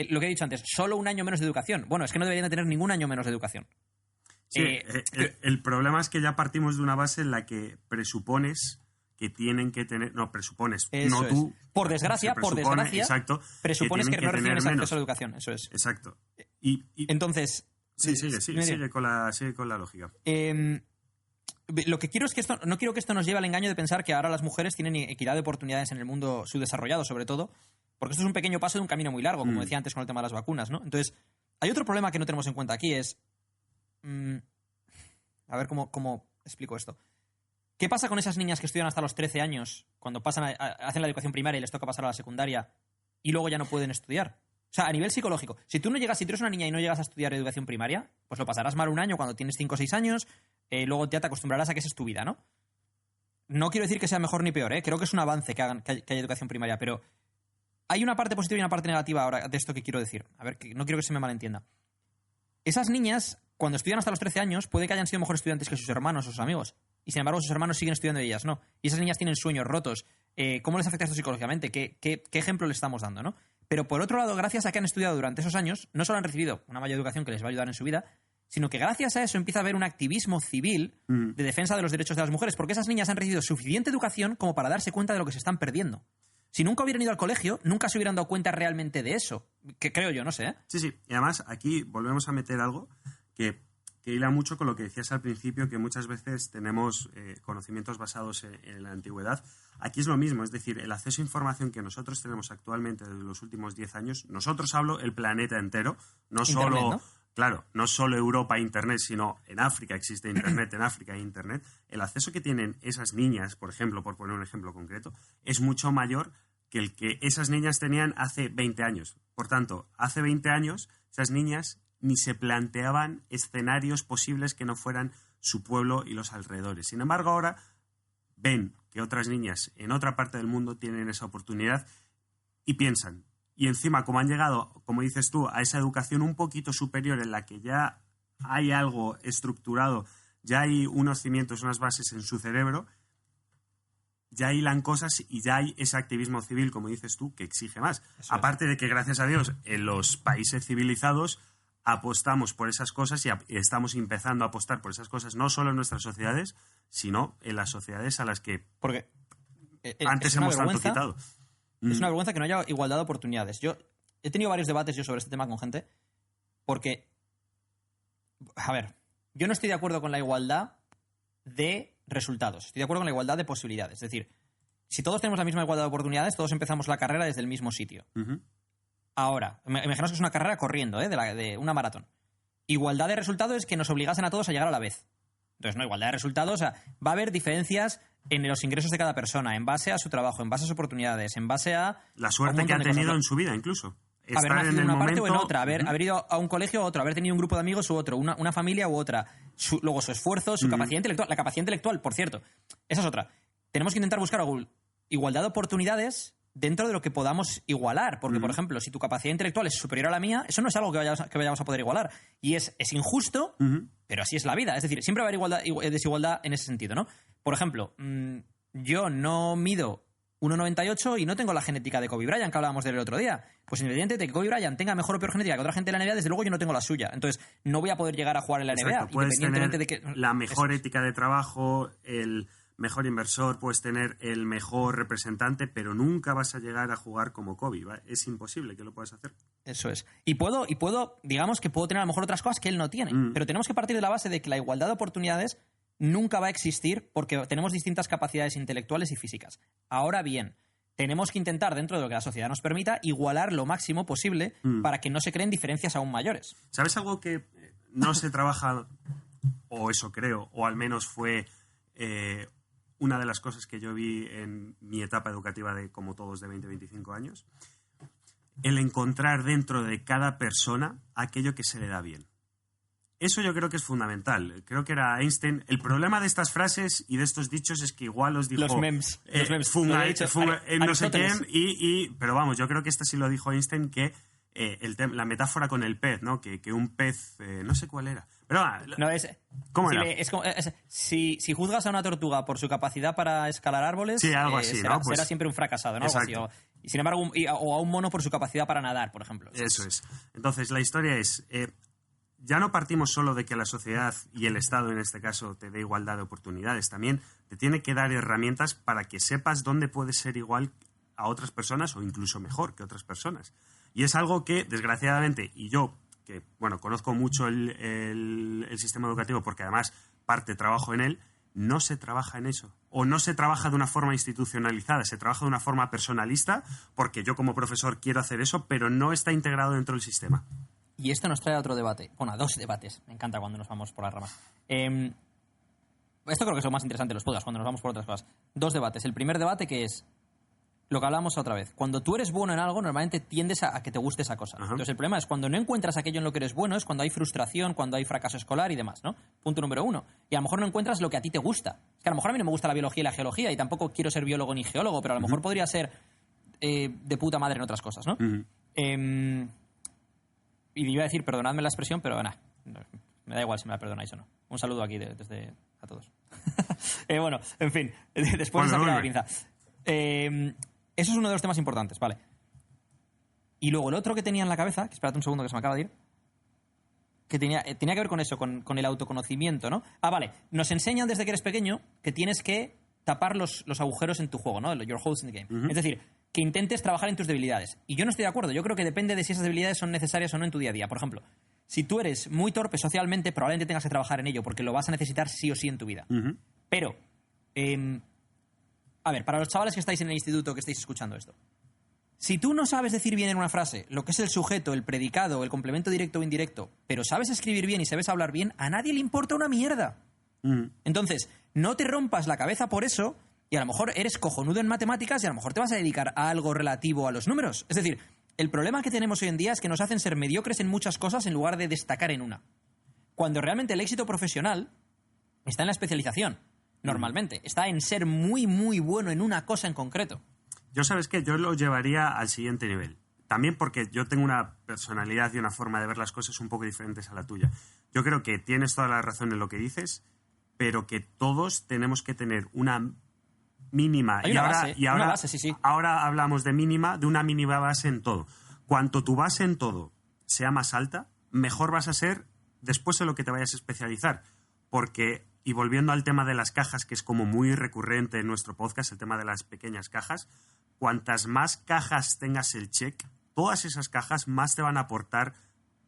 S1: lo que he dicho antes, solo un año menos de educación. Bueno, es que no deberían de tener ningún año menos de educación.
S2: Sí, el problema es que ya partimos de una base en la que presupones que tienen que tener... No, presupones,
S1: eso
S2: no tú.
S1: Por desgracia,
S2: exacto,
S1: presupones que no reciben ese
S2: menos
S1: acceso a la educación. Eso es.
S2: Exacto.
S1: Entonces...
S2: Sí, sigue con la lógica.
S1: Lo que quiero es que no quiero que esto nos lleve al engaño de pensar que ahora las mujeres tienen equidad de oportunidades en el mundo subdesarrollado, sobre todo, porque esto es un pequeño paso de un camino muy largo, como decía antes con el tema de las vacunas, ¿no? Entonces, hay otro problema que no tenemos en cuenta aquí, es... a ver cómo explico esto. ¿Qué pasa con esas niñas que estudian hasta los 13 años, cuando hacen la educación primaria y les toca pasar a la secundaria, y luego ya no pueden estudiar? O sea, a nivel psicológico, si tú eres una niña y no llegas a estudiar educación primaria, pues lo pasarás mal un año cuando tienes 5 o 6 años, luego ya te acostumbrarás a que esa es tu vida, ¿no? No quiero decir que sea mejor ni peor, ¿eh? Creo que es un avance que haya educación primaria, pero hay una parte positiva y una parte negativa ahora de esto que quiero decir. A ver, que no quiero que se me malentienda. Esas niñas, cuando estudian hasta los 13 años, puede que hayan sido mejores estudiantes que sus hermanos o sus amigos. Y sin embargo, sus hermanos siguen estudiando y ellas no. Y esas niñas tienen sueños rotos. ¿Cómo les afecta esto psicológicamente? ¿Qué ejemplo les estamos dando, no? Pero por otro lado, gracias a que han estudiado durante esos años, no solo han recibido una mayor educación que les va a ayudar en su vida, sino que gracias a eso empieza a haber un activismo civil de defensa de los derechos de las mujeres, porque esas niñas han recibido suficiente educación como para darse cuenta de lo que se están perdiendo. Si nunca hubieran ido al colegio, nunca se hubieran dado cuenta realmente de eso. Que creo yo, no sé, ¿eh?
S2: Sí. Y además, aquí volvemos a meter algo que hila mucho con lo que decías al principio, que muchas veces tenemos conocimientos basados en la antigüedad. Aquí es lo mismo, es decir, el acceso a información que nosotros tenemos actualmente desde los últimos 10 años, nosotros hablo el planeta entero, no solo Europa e Internet, sino en África existe Internet, en África hay Internet. El acceso que tienen esas niñas, por ejemplo, por poner un ejemplo concreto, es mucho mayor que el que esas niñas tenían hace 20 años. Por tanto, hace 20 años esas niñas ni se planteaban escenarios posibles que no fueran su pueblo y los alrededores. Sin embargo, ahora ven que otras niñas en otra parte del mundo tienen esa oportunidad y piensan. Y encima, como han llegado, como dices tú, a esa educación un poquito superior en la que ya hay algo estructurado, ya hay unos cimientos, unas bases en su cerebro, ya hilan cosas y ya hay ese activismo civil, como dices tú, que exige más.
S1: Eso
S2: Aparte de que, gracias a Dios, en los países civilizados apostamos por esas cosas y estamos empezando a apostar por esas cosas no solo en nuestras sociedades, sino en las sociedades a las que
S1: Porque
S2: antes hemos tanto quitado.
S1: Es una vergüenza que no haya igualdad de oportunidades. Yo he tenido varios debates sobre este tema con gente, porque, a ver, yo no estoy de acuerdo con la igualdad de resultados, estoy de acuerdo con la igualdad de posibilidades. Es decir, si todos tenemos la misma igualdad de oportunidades, todos empezamos la carrera desde el mismo sitio. Ahora, imaginaos que es una carrera corriendo, de una maratón. Igualdad de resultados es que nos obligasen a todos a llegar a la vez. Entonces, no, igualdad de resultados, o sea, va a haber diferencias en los ingresos de cada persona, en base a su trabajo, en base a sus oportunidades, en base a...
S2: La suerte que ha tenido en su vida, incluso.
S1: Haber nacido en una parte o en otra, haber ido a un colegio u otro, haber tenido un grupo de amigos u otro, una familia u otra, luego su esfuerzo, su capacidad intelectual. La capacidad intelectual, por cierto, esa es otra. Tenemos que intentar buscar igualdad de oportunidades dentro de lo que podamos igualar. Porque, por ejemplo, si tu capacidad intelectual es superior a la mía, eso no es algo que vayamos a poder igualar. Y es injusto, pero así es la vida. Es decir, siempre va a haber desigualdad en ese sentido, ¿no? Por ejemplo, yo no mido 1,98 y no tengo la genética de Kobe Bryant, que hablábamos del otro día. Pues independientemente de que Kobe Bryant tenga mejor o peor genética que otra gente de la NBA, desde luego yo no tengo la suya. Entonces, no voy a poder llegar a jugar en la NBA.
S2: Exacto, puedes
S1: independientemente
S2: tener
S1: de que...
S2: la mejor ética de trabajo, el mejor inversor, puedes tener el mejor representante, pero nunca vas a llegar a jugar como Kobe. ¿Vale? Es imposible que lo puedas hacer.
S1: Eso es. Y puedo, digamos que puedo tener a lo mejor otras cosas que él no tiene. Pero tenemos que partir de la base de que la igualdad de oportunidades nunca va a existir porque tenemos distintas capacidades intelectuales y físicas. Ahora bien, tenemos que intentar, dentro de lo que la sociedad nos permita, igualar lo máximo posible para que no se creen diferencias aún mayores.
S2: ¿Sabes algo que no se trabaja, o eso creo, o al menos fue una de las cosas que yo vi en mi etapa educativa de, como todos, de 20-25 años? El encontrar dentro de cada persona aquello que se le da bien. Eso yo creo que es fundamental. Creo que era Einstein. El problema de estas frases y de estos dichos es que igual los dijo...
S1: Los memes.
S2: No sé quién. Pero vamos, yo creo que esta sí lo dijo Einstein, que la metáfora con el pez, ¿no? Que un pez... no sé cuál era. Pero ¿cómo era?
S1: Si juzgas a una tortuga por su capacidad para escalar árboles,
S2: sí, algo así,
S1: será,
S2: ¿no? Pues,
S1: será siempre un fracasado, ¿no?
S2: Exacto.
S1: Algo así, y sin embargo, o a un mono por su capacidad para nadar, por ejemplo.
S2: Eso es. Entonces, la historia es... ya no partimos solo de que la sociedad y el Estado, en este caso, te dé igualdad de oportunidades. También te tiene que dar herramientas para que sepas dónde puedes ser igual a otras personas o incluso mejor que otras personas. Y es algo que, desgraciadamente, y yo, que bueno, conozco mucho el sistema educativo porque además trabajo en él, no se trabaja en eso. O no se trabaja de una forma institucionalizada, se trabaja de una forma personalista porque yo como profesor quiero hacer eso, pero no está integrado dentro del sistema.
S1: Y esto nos trae a otro debate. Bueno, a dos debates. Me encanta cuando nos vamos por las ramas. Esto creo que es lo más interesante de los podcasts, cuando nos vamos por otras cosas. Dos debates. El primer debate, que es lo que hablábamos otra vez. Cuando tú eres bueno en algo, normalmente tiendes a que te guste esa cosa. Entonces, el problema es cuando no encuentras aquello en lo que eres bueno, es cuando hay frustración, cuando hay fracaso escolar y demás, ¿no? Punto número uno. Y a lo mejor no encuentras lo que a ti te gusta. Es que a lo mejor a mí no me gusta la biología y la geología y tampoco quiero ser biólogo ni geólogo, pero a lo mejor podría ser de puta madre en otras cosas, ¿no? Y iba a decir, perdonadme la expresión, pero nada, me da igual si me la perdonáis o no. Un saludo aquí desde a todos. Bueno, en fin, después de esa pinza. Eso es uno de los temas importantes, vale. Y luego el otro que tenía en la cabeza, que espérate un segundo que se me acaba de ir, que tenía que ver con eso, con el autoconocimiento, ¿no? Vale, nos enseñan desde que eres pequeño que tienes que tapar los agujeros en tu juego, ¿no? Your holes in the game. Es decir, que intentes trabajar en tus debilidades. Y yo no estoy de acuerdo. Yo creo que depende de si esas debilidades son necesarias o no en tu día a día. Por ejemplo, si tú eres muy torpe socialmente, probablemente tengas que trabajar en ello porque lo vas a necesitar sí o sí en tu vida. Pero, a ver, para los chavales que estáis en el instituto, que estáis escuchando esto, si tú no sabes decir bien en una frase lo que es el sujeto, el predicado, el complemento directo o indirecto, pero sabes escribir bien y sabes hablar bien, a nadie le importa una mierda. Entonces, no te rompas la cabeza por eso y a lo mejor eres cojonudo en matemáticas y a lo mejor te vas a dedicar a algo relativo a los números. Es decir, el problema que tenemos hoy en día es que nos hacen ser mediocres en muchas cosas en lugar de destacar en una. Cuando realmente el éxito profesional está en la especialización, normalmente. Está en ser muy, muy bueno en una cosa en concreto.
S2: Yo, ¿sabes qué? Yo lo llevaría al siguiente nivel. También porque yo tengo una personalidad y una forma de ver las cosas un poco diferentes a la tuya. Yo creo que tienes toda la razón en lo que dices, pero que todos tenemos que tener una mínima.
S1: Hay una base, sí.
S2: Ahora hablamos de una mínima base en todo. Cuanto tu base en todo sea más alta, mejor vas a ser después de lo que te vayas a especializar. Porque, y volviendo al tema de las cajas, que es como muy recurrente en nuestro podcast, el tema de las pequeñas cajas, cuantas más cajas tengas el check, todas esas cajas más te van a aportar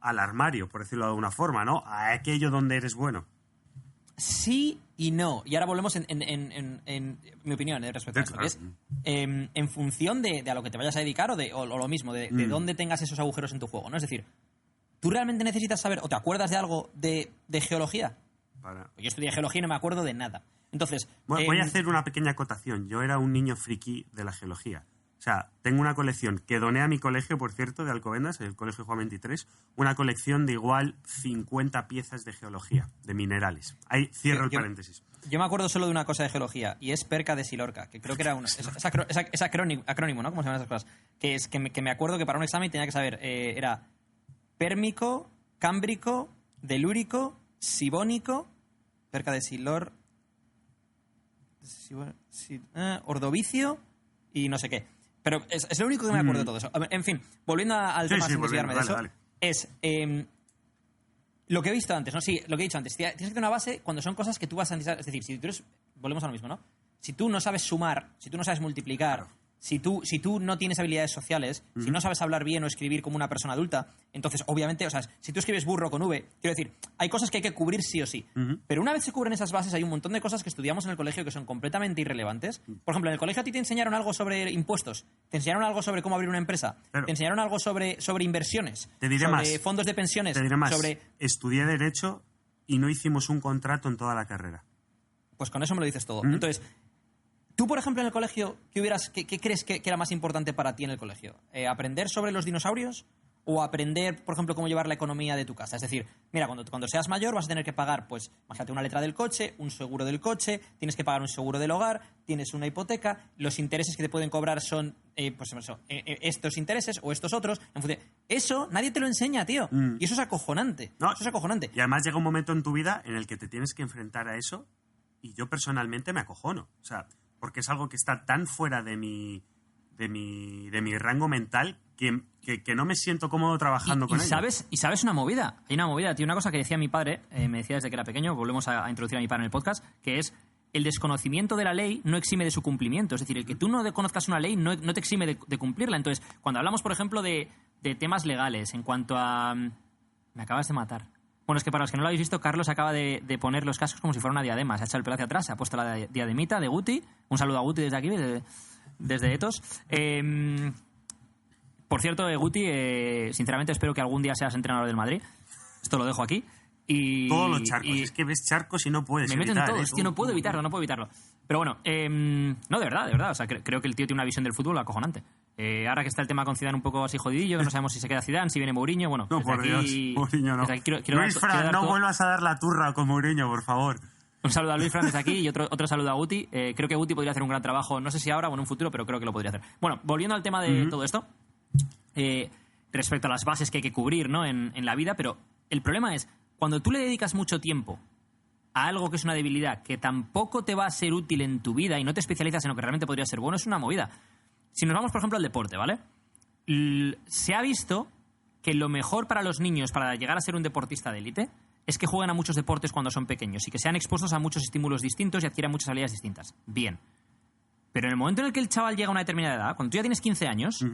S2: al armario, por decirlo de alguna forma, ¿no? A aquello donde eres bueno.
S1: Sí y no. Y ahora volvemos en mi opinión respecto a esto.
S2: Claro.
S1: Es, en función de a lo que te vayas a dedicar o lo mismo, de dónde tengas esos agujeros en tu juego, ¿no? Es decir, ¿tú realmente necesitas saber o te acuerdas de algo de geología? Yo estudié geología y no me acuerdo de nada. Entonces...
S2: Voy a hacer una pequeña acotación. Yo era un niño friki de la geología. O sea, tengo una colección que doné a mi colegio, por cierto, de Alcobendas, el Colegio Juan 23, una colección de igual 50 piezas de geología, de minerales. Ahí cierro el paréntesis.
S1: Yo me acuerdo solo de una cosa de geología, y es Perca de Silorca, que creo que era es acrónimo, ¿no? ¿Cómo se llaman esas cosas? Que me acuerdo que para un examen tenía que saber, era pérmico, cámbrico, delúrico, sibónico, Perca de Silor, ordovicio y no sé qué. Pero es lo único que me acuerdo de todo eso. En fin, volviendo al tema sin desviarme de eso, vale. Es lo que he visto antes, ¿no? Sí, lo que he dicho antes. Tienes que tener una base cuando son cosas que tú vas a necesitar. Es decir, si tú eres... Volvemos a lo mismo, ¿no? Si tú no sabes sumar, si tú no sabes multiplicar, claro. si tú no tienes habilidades sociales, si no sabes hablar bien o escribir como una persona adulta, entonces, obviamente, o sea, si tú escribes burro con V, quiero decir, hay cosas que hay que cubrir sí o sí. Pero una vez se cubren esas bases, hay un montón de cosas que estudiamos en el colegio que son completamente irrelevantes. Por ejemplo, en el colegio a ti te enseñaron algo sobre impuestos, te enseñaron algo sobre cómo abrir una empresa, te enseñaron algo sobre inversiones, sobre fondos de pensiones.
S2: Te diré más. Estudié Derecho y no hicimos un contrato en toda la carrera.
S1: Pues con eso me lo dices todo. Entonces... Tú, por ejemplo, en el colegio, ¿qué crees que era más importante para ti en el colegio? ¿Aprender sobre los dinosaurios o aprender, por ejemplo, cómo llevar la economía de tu casa? Es decir, mira, cuando seas mayor vas a tener que pagar, pues, imagínate, una letra del coche, un seguro del coche, tienes que pagar un seguro del hogar, tienes una hipoteca, los intereses que te pueden cobrar son, estos intereses o estos otros. Eso nadie te lo enseña, tío. Y eso es acojonante.
S2: No,
S1: eso es acojonante.
S2: Y además llega un momento en tu vida en el que te tienes que enfrentar a eso y yo personalmente me acojono. O sea... porque es algo que está tan fuera de mi rango mental que no me siento cómodo trabajando con ello.
S3: Y sabes una movida. Hay una movida, tío. Una cosa que decía mi padre, me decía desde que era pequeño, volvemos a introducir a mi padre en el podcast, que es el desconocimiento de la ley no exime de su cumplimiento. Es decir, el que tú no conozcas una ley no te exime de cumplirla. Entonces, cuando hablamos, por ejemplo, de temas legales, en cuanto a... Me acabas de matar. Bueno, es que para los que no lo habéis visto, Carlos acaba de poner los cascos como si fuera una diadema. Se ha echado el pelo hacia atrás, se ha puesto la diademita de Guti. Un saludo a Guti desde aquí, desde Etos. Por cierto, Guti, sinceramente espero que algún día seas entrenador del Madrid. Esto lo dejo aquí.
S2: Todos los charcos. Es que ves charcos y no puedes
S3: me meten todos, tío, no puedo evitarlo. Pero bueno, no, de verdad. O sea, creo que el tío tiene una visión del fútbol acojonante. Ahora que está el tema con Zidane un poco así jodidillo, que no sabemos si se queda Zidane, si viene Mourinho, bueno...
S2: No, por Dios, Mourinho no. Luis Fran, no vuelvas a dar la turra con Mourinho, por favor.
S3: Un saludo a Luis Fran desde aquí y otro saludo a Guti. Creo que Guti podría hacer un gran trabajo, no sé si ahora o en un futuro, pero creo que lo podría hacer. Bueno, volviendo al tema de todo esto, respecto a las bases que hay que cubrir, ¿no? en la vida, pero el problema es, cuando tú le dedicas mucho tiempo a algo que es una debilidad, que tampoco te va a ser útil en tu vida y no te especializas en lo que realmente podría ser bueno, es una movida. Si nos vamos, por ejemplo, al deporte, ¿vale? Se ha visto que lo mejor para los niños, para llegar a ser un deportista de élite, es que jueguen a muchos deportes cuando son pequeños y que sean expuestos a muchos estímulos distintos y adquieran muchas habilidades distintas. Bien. Pero en el momento en el que el chaval llega a una determinada edad, cuando tú ya tienes 15 años,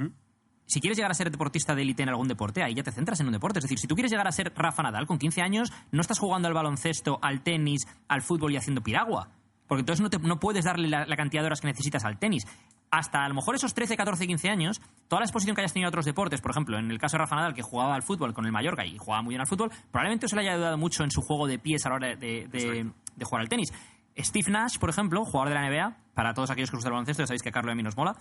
S3: si quieres llegar a ser deportista de élite en algún deporte, ahí ya te centras en un deporte. Es decir, si tú quieres llegar a ser Rafa Nadal con 15 años, no estás jugando al baloncesto, al tenis, al fútbol y haciendo piragua. Porque entonces no puedes darle la cantidad de horas que necesitas al tenis. Hasta a lo mejor esos 13, 14, 15 años, toda la exposición que hayas tenido a otros deportes, por ejemplo, en el caso de Rafa Nadal, que jugaba al fútbol con el Mallorca y jugaba muy bien al fútbol, probablemente eso le haya ayudado mucho en su juego de pies a la hora de jugar al tenis. Steve Nash, por ejemplo, jugador de la NBA, para todos aquellos que os gusta el baloncesto, ya sabéis que a Carlos y a mí nos mola,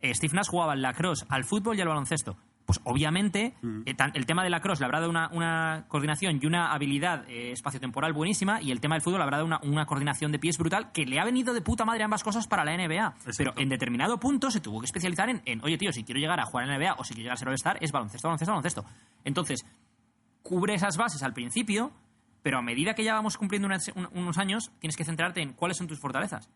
S3: Steve Nash jugaba al lacrosse, al fútbol y al baloncesto. Pues obviamente el tema del lacrosse le habrá dado una coordinación y una habilidad espaciotemporal buenísima, y el tema del fútbol le habrá dado una coordinación de pies brutal, que le ha venido de puta madre ambas cosas para la NBA. Exacto. Pero en determinado punto se tuvo que especializar en oye, tío, si quiero llegar a jugar en la NBA o si quiero llegar a ser All-Star, es baloncesto. Entonces, cubre esas bases al principio, pero a medida que ya vamos cumpliendo unos años, tienes que centrarte en cuáles son tus fortalezas.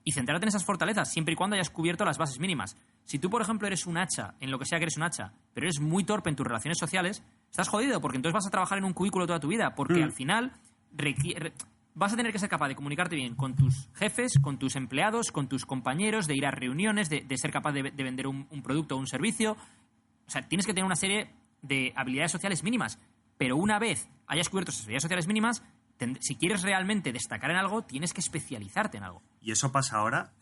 S3: Y centrarte en esas fortalezas, siempre y cuando hayas cubierto las bases mínimas. Si tú, por ejemplo, eres un hacha, en lo que sea que eres un hacha, pero eres muy torpe en tus relaciones sociales, estás jodido, porque entonces vas a trabajar en un cubículo toda tu vida, porque al final vas a tener que ser capaz de comunicarte bien con tus jefes, con tus empleados, con tus compañeros, de ir a reuniones, de ser capaz de vender un producto o un servicio. O sea, tienes que tener una serie de habilidades sociales mínimas, pero una vez hayas cubierto esas habilidades sociales mínimas, si quieres realmente destacar en algo, tienes que especializarte en algo.
S2: Y eso pasa ahora,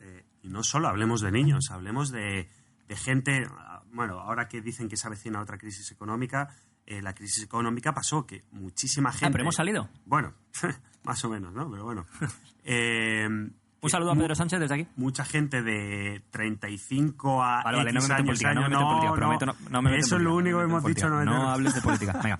S2: y no solo hablemos de niños, hablemos de gente, bueno, ahora que dicen que se avecina otra crisis económica, la crisis económica pasó que muchísima gente...
S3: pero hemos salido.
S2: Bueno, más o menos, ¿no? Pero bueno.
S3: Un saludo a Pedro Sánchez desde aquí.
S2: Mucha gente de 35 a
S3: Vale, no me meto en política,
S2: años,
S3: no me meto en política, prometo, no me meto
S2: eso
S3: en
S2: es lo
S3: política,
S2: único que hemos dicho.
S3: No hables de política, venga.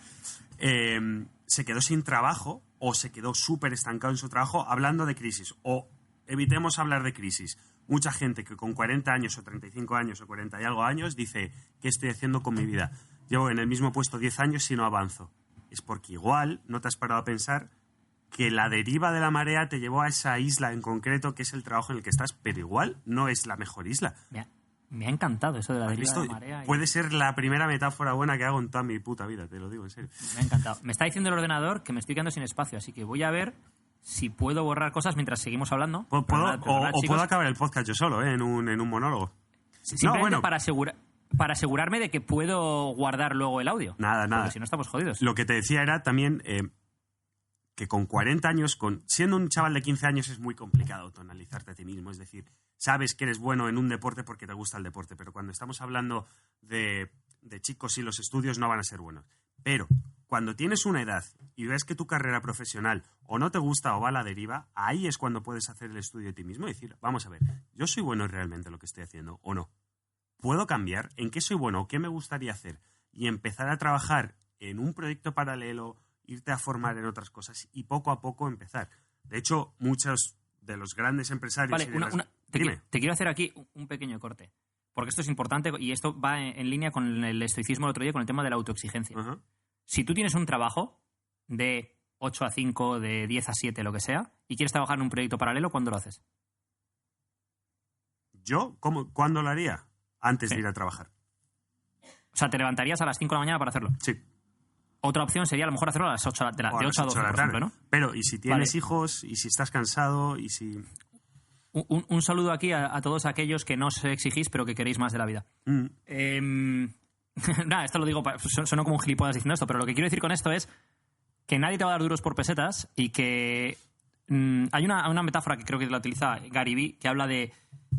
S2: Se quedó sin trabajo o se quedó súper estancado en su trabajo hablando de crisis. O evitemos hablar de crisis. Mucha gente que con 40 años o 35 años o 40 y algo años dice, ¿qué estoy haciendo con mi vida? Llevo en el mismo puesto 10 años y no avanzo. Es porque igual no te has parado a pensar que la deriva de la marea te llevó a esa isla en concreto, que es el trabajo en el que estás, pero igual no es la mejor isla.
S3: Me ha encantado eso de la deriva de la marea.
S2: Puede ser la primera metáfora buena que hago en toda mi puta vida, te lo digo en serio.
S3: Me ha encantado. Me está diciendo el ordenador que me estoy quedando sin espacio, así que voy a ver si puedo borrar cosas mientras seguimos hablando.
S2: Puedo acabar el podcast yo solo, en un monólogo.
S3: Simplemente para asegurarme de que puedo guardar luego el audio.
S2: Nada.
S3: Porque si no estamos jodidos.
S2: Lo que te decía era también que con 40 años, siendo un chaval de 15 años, es muy complicado autoanalizarte a ti mismo. Es decir, sabes que eres bueno en un deporte porque te gusta el deporte, pero cuando estamos hablando de chicos y los estudios no van a ser buenos. Pero cuando tienes una edad y ves que tu carrera profesional o no te gusta o va a la deriva, ahí es cuando puedes hacer el estudio de ti mismo y decir, vamos a ver, ¿yo soy bueno realmente en lo que estoy haciendo o no? ¿Puedo cambiar? ¿En qué soy bueno o qué me gustaría hacer? Y empezar a trabajar en un proyecto paralelo, irte a formar en otras cosas y poco a poco empezar. De hecho, muchos de los grandes empresarios...
S3: Vale, te quiero hacer aquí un pequeño corte, porque esto es importante y esto va en línea con el estoicismo el otro día, con el tema de la autoexigencia.
S2: Uh-huh.
S3: Si tú tienes un trabajo de 8 a 5, de 10 a 7, lo que sea, y quieres trabajar en un proyecto paralelo, ¿cuándo lo haces?
S2: ¿Yo? ¿Cuándo lo haría? Antes de ir a trabajar.
S3: O sea, te levantarías a las 5 de la mañana para hacerlo.
S2: Sí.
S3: Otra opción sería a lo mejor hacerlo a las 8 de 8 a 12, por ejemplo, ¿no?
S2: Pero, ¿y si tienes hijos? ¿Y si estás cansado? ¿Y si...?
S3: Un saludo aquí a todos aquellos que no os exigís, pero que queréis más de la vida. Nada, esto lo digo, sueno como un gilipollas diciendo esto, pero lo que quiero decir con esto es que nadie te va a dar duros por pesetas y que hay una metáfora que creo que la utiliza Gary Vee, que habla de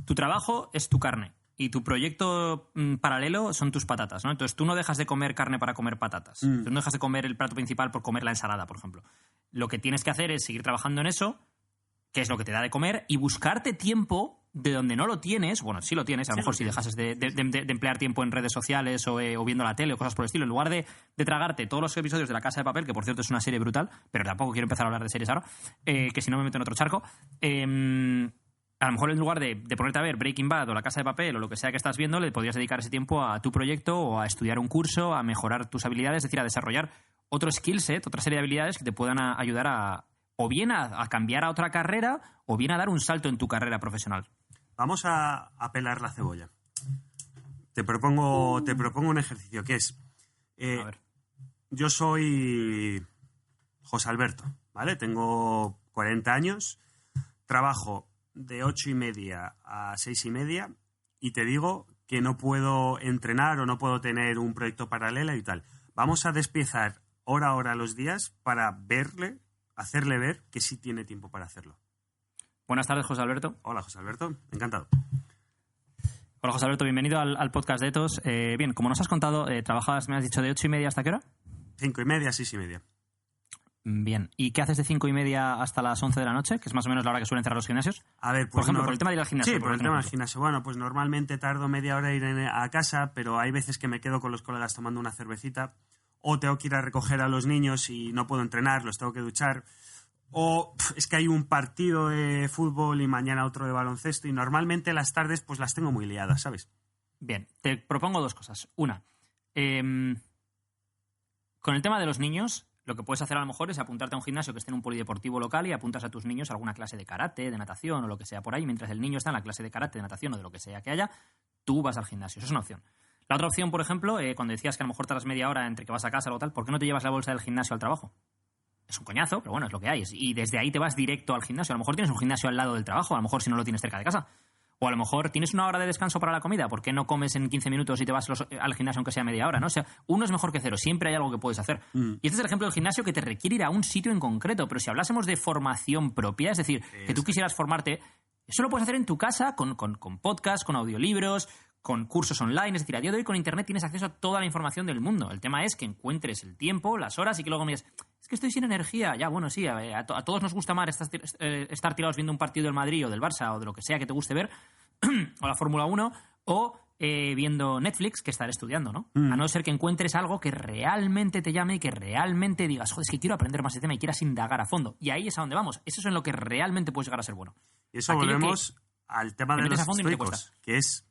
S3: tu trabajo es tu carne y tu proyecto paralelo son tus patatas, ¿no? Entonces tú no dejas de comer carne para comer patatas. Tú no dejas de comer el plato principal por comer la ensalada, por ejemplo. Lo que tienes que hacer es seguir trabajando en eso, que es lo que te da de comer, y buscarte tiempo de donde no lo tienes. Bueno, sí lo tienes, a lo mejor si dejases de emplear tiempo en redes sociales o viendo la tele o cosas por el estilo, en lugar de tragarte todos los episodios de La Casa de Papel, que por cierto es una serie brutal, pero tampoco quiero empezar a hablar de series ahora, que si no me meto en otro charco. A lo mejor en lugar de ponerte a ver Breaking Bad o La Casa de Papel o lo que sea que estás viendo, le podrías dedicar ese tiempo a tu proyecto o a estudiar un curso, a mejorar tus habilidades, es decir, a desarrollar otro skill set, otra serie de habilidades que te puedan ayudar o bien a cambiar a otra carrera o bien a dar un salto en tu carrera profesional.
S2: Vamos a pelar la cebolla. Te propongo un ejercicio que es...
S3: A ver.
S2: Yo soy José Alberto, ¿vale? Tengo 40 años, trabajo de 8:30 a 6:30 y te digo que no puedo entrenar o no puedo tener un proyecto paralelo y tal. Vamos a despiezar hora a hora los días para hacerle ver que sí tiene tiempo para hacerlo.
S3: Buenas tardes, José Alberto.
S2: Hola, José Alberto. Encantado.
S3: Hola, José Alberto. Bienvenido al podcast de Etos. Bien, como nos has contado, trabajas, me has dicho, de 8:30 ¿hasta qué hora?
S2: 5:30, 6:30.
S3: Bien. ¿Y qué haces de 5:30 hasta las 11 de la noche? Que es más o menos la hora que suelen cerrar los gimnasios.
S2: A ver, pues
S3: por ejemplo, por el tema de ir al gimnasio.
S2: Sí, por el tema del gimnasio. Bueno, pues normalmente tardo media hora en ir a casa, pero hay veces que me quedo con los colegas tomando una cervecita, o tengo que ir a recoger a los niños y no puedo entrenar, los tengo que duchar, o es que hay un partido de fútbol y mañana otro de baloncesto, y normalmente las tardes pues las tengo muy liadas, ¿sabes?
S3: Bien, te propongo dos cosas. Una, con el tema de los niños, lo que puedes hacer a lo mejor es apuntarte a un gimnasio que esté en un polideportivo local y apuntas a tus niños a alguna clase de karate, de natación o lo que sea por ahí. Mientras el niño está en la clase de karate, de natación o de lo que sea que haya, tú vas al gimnasio. Eso es una opción. La otra opción, por ejemplo, cuando decías que a lo mejor tardas media hora entre que vas a casa o tal, ¿por qué no te llevas la bolsa del gimnasio al trabajo? Es un coñazo, pero bueno, es lo que hay. Y desde ahí te vas directo al gimnasio. A lo mejor tienes un gimnasio al lado del trabajo, a lo mejor si no lo tienes cerca de casa. O a lo mejor tienes una hora de descanso para la comida. ¿Por qué no comes en 15 minutos y te vas al gimnasio aunque sea media hora? ¿No? O sea, uno es mejor que cero. Siempre hay algo que puedes hacer. Y este es el ejemplo del gimnasio que te requiere ir a un sitio en concreto. Pero si hablásemos de formación propia, es decir, que tú quisieras formarte, eso lo puedes hacer en tu casa con podcasts, con audiolibros, con cursos online. Es decir, a día de hoy con Internet tienes acceso a toda la información del mundo. El tema es que encuentres el tiempo, las horas y que luego me digas, es que estoy sin energía. Ya, bueno, sí, a todos nos gusta más estar tirados viendo un partido del Madrid o del Barça o de lo que sea que te guste ver, o la Fórmula 1, o viendo Netflix que estar estudiando, ¿no? A no ser que encuentres algo que realmente te llame y que realmente digas, joder, es que quiero aprender más de tema y quieras indagar a fondo. Y ahí es a donde vamos. Eso es en lo que realmente puedes llegar a ser bueno.
S2: Y eso
S3: Aquello
S2: volvemos al tema de los
S3: fondo y no te
S2: estoicos, que es,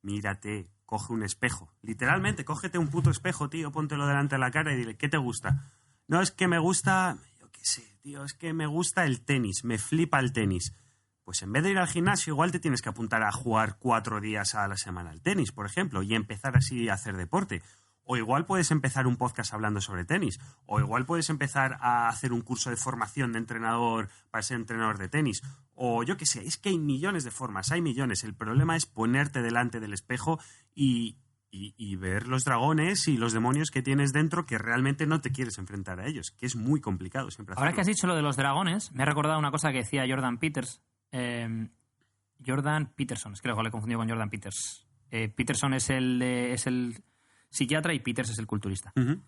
S2: mírate, coge un espejo. Literalmente, cógete un puto espejo, tío, póntelo delante de la cara y dile, ¿qué te gusta? No, es que me gusta, yo qué sé, tío, es que me gusta el tenis, me flipa el tenis. Pues en vez de ir al gimnasio, igual te tienes que apuntar a jugar 4 días a la semana al tenis, por ejemplo, y empezar así a hacer deporte. O igual puedes empezar un podcast hablando sobre tenis. O igual puedes empezar a hacer un curso de formación de entrenador para ser entrenador de tenis. O yo qué sé, es que hay millones de formas, hay millones. El problema es ponerte delante del espejo y ver los dragones y los demonios que tienes dentro que realmente no te quieres enfrentar a ellos, que es muy complicado siempre hacerlo.
S3: Ahora que has dicho lo de los dragones, me ha recordado una cosa que decía Jordan Peterson, es que luego le he confundido con Jordan Peters. Peterson es el psiquiatra y Peters es el culturista.
S2: Uh-huh.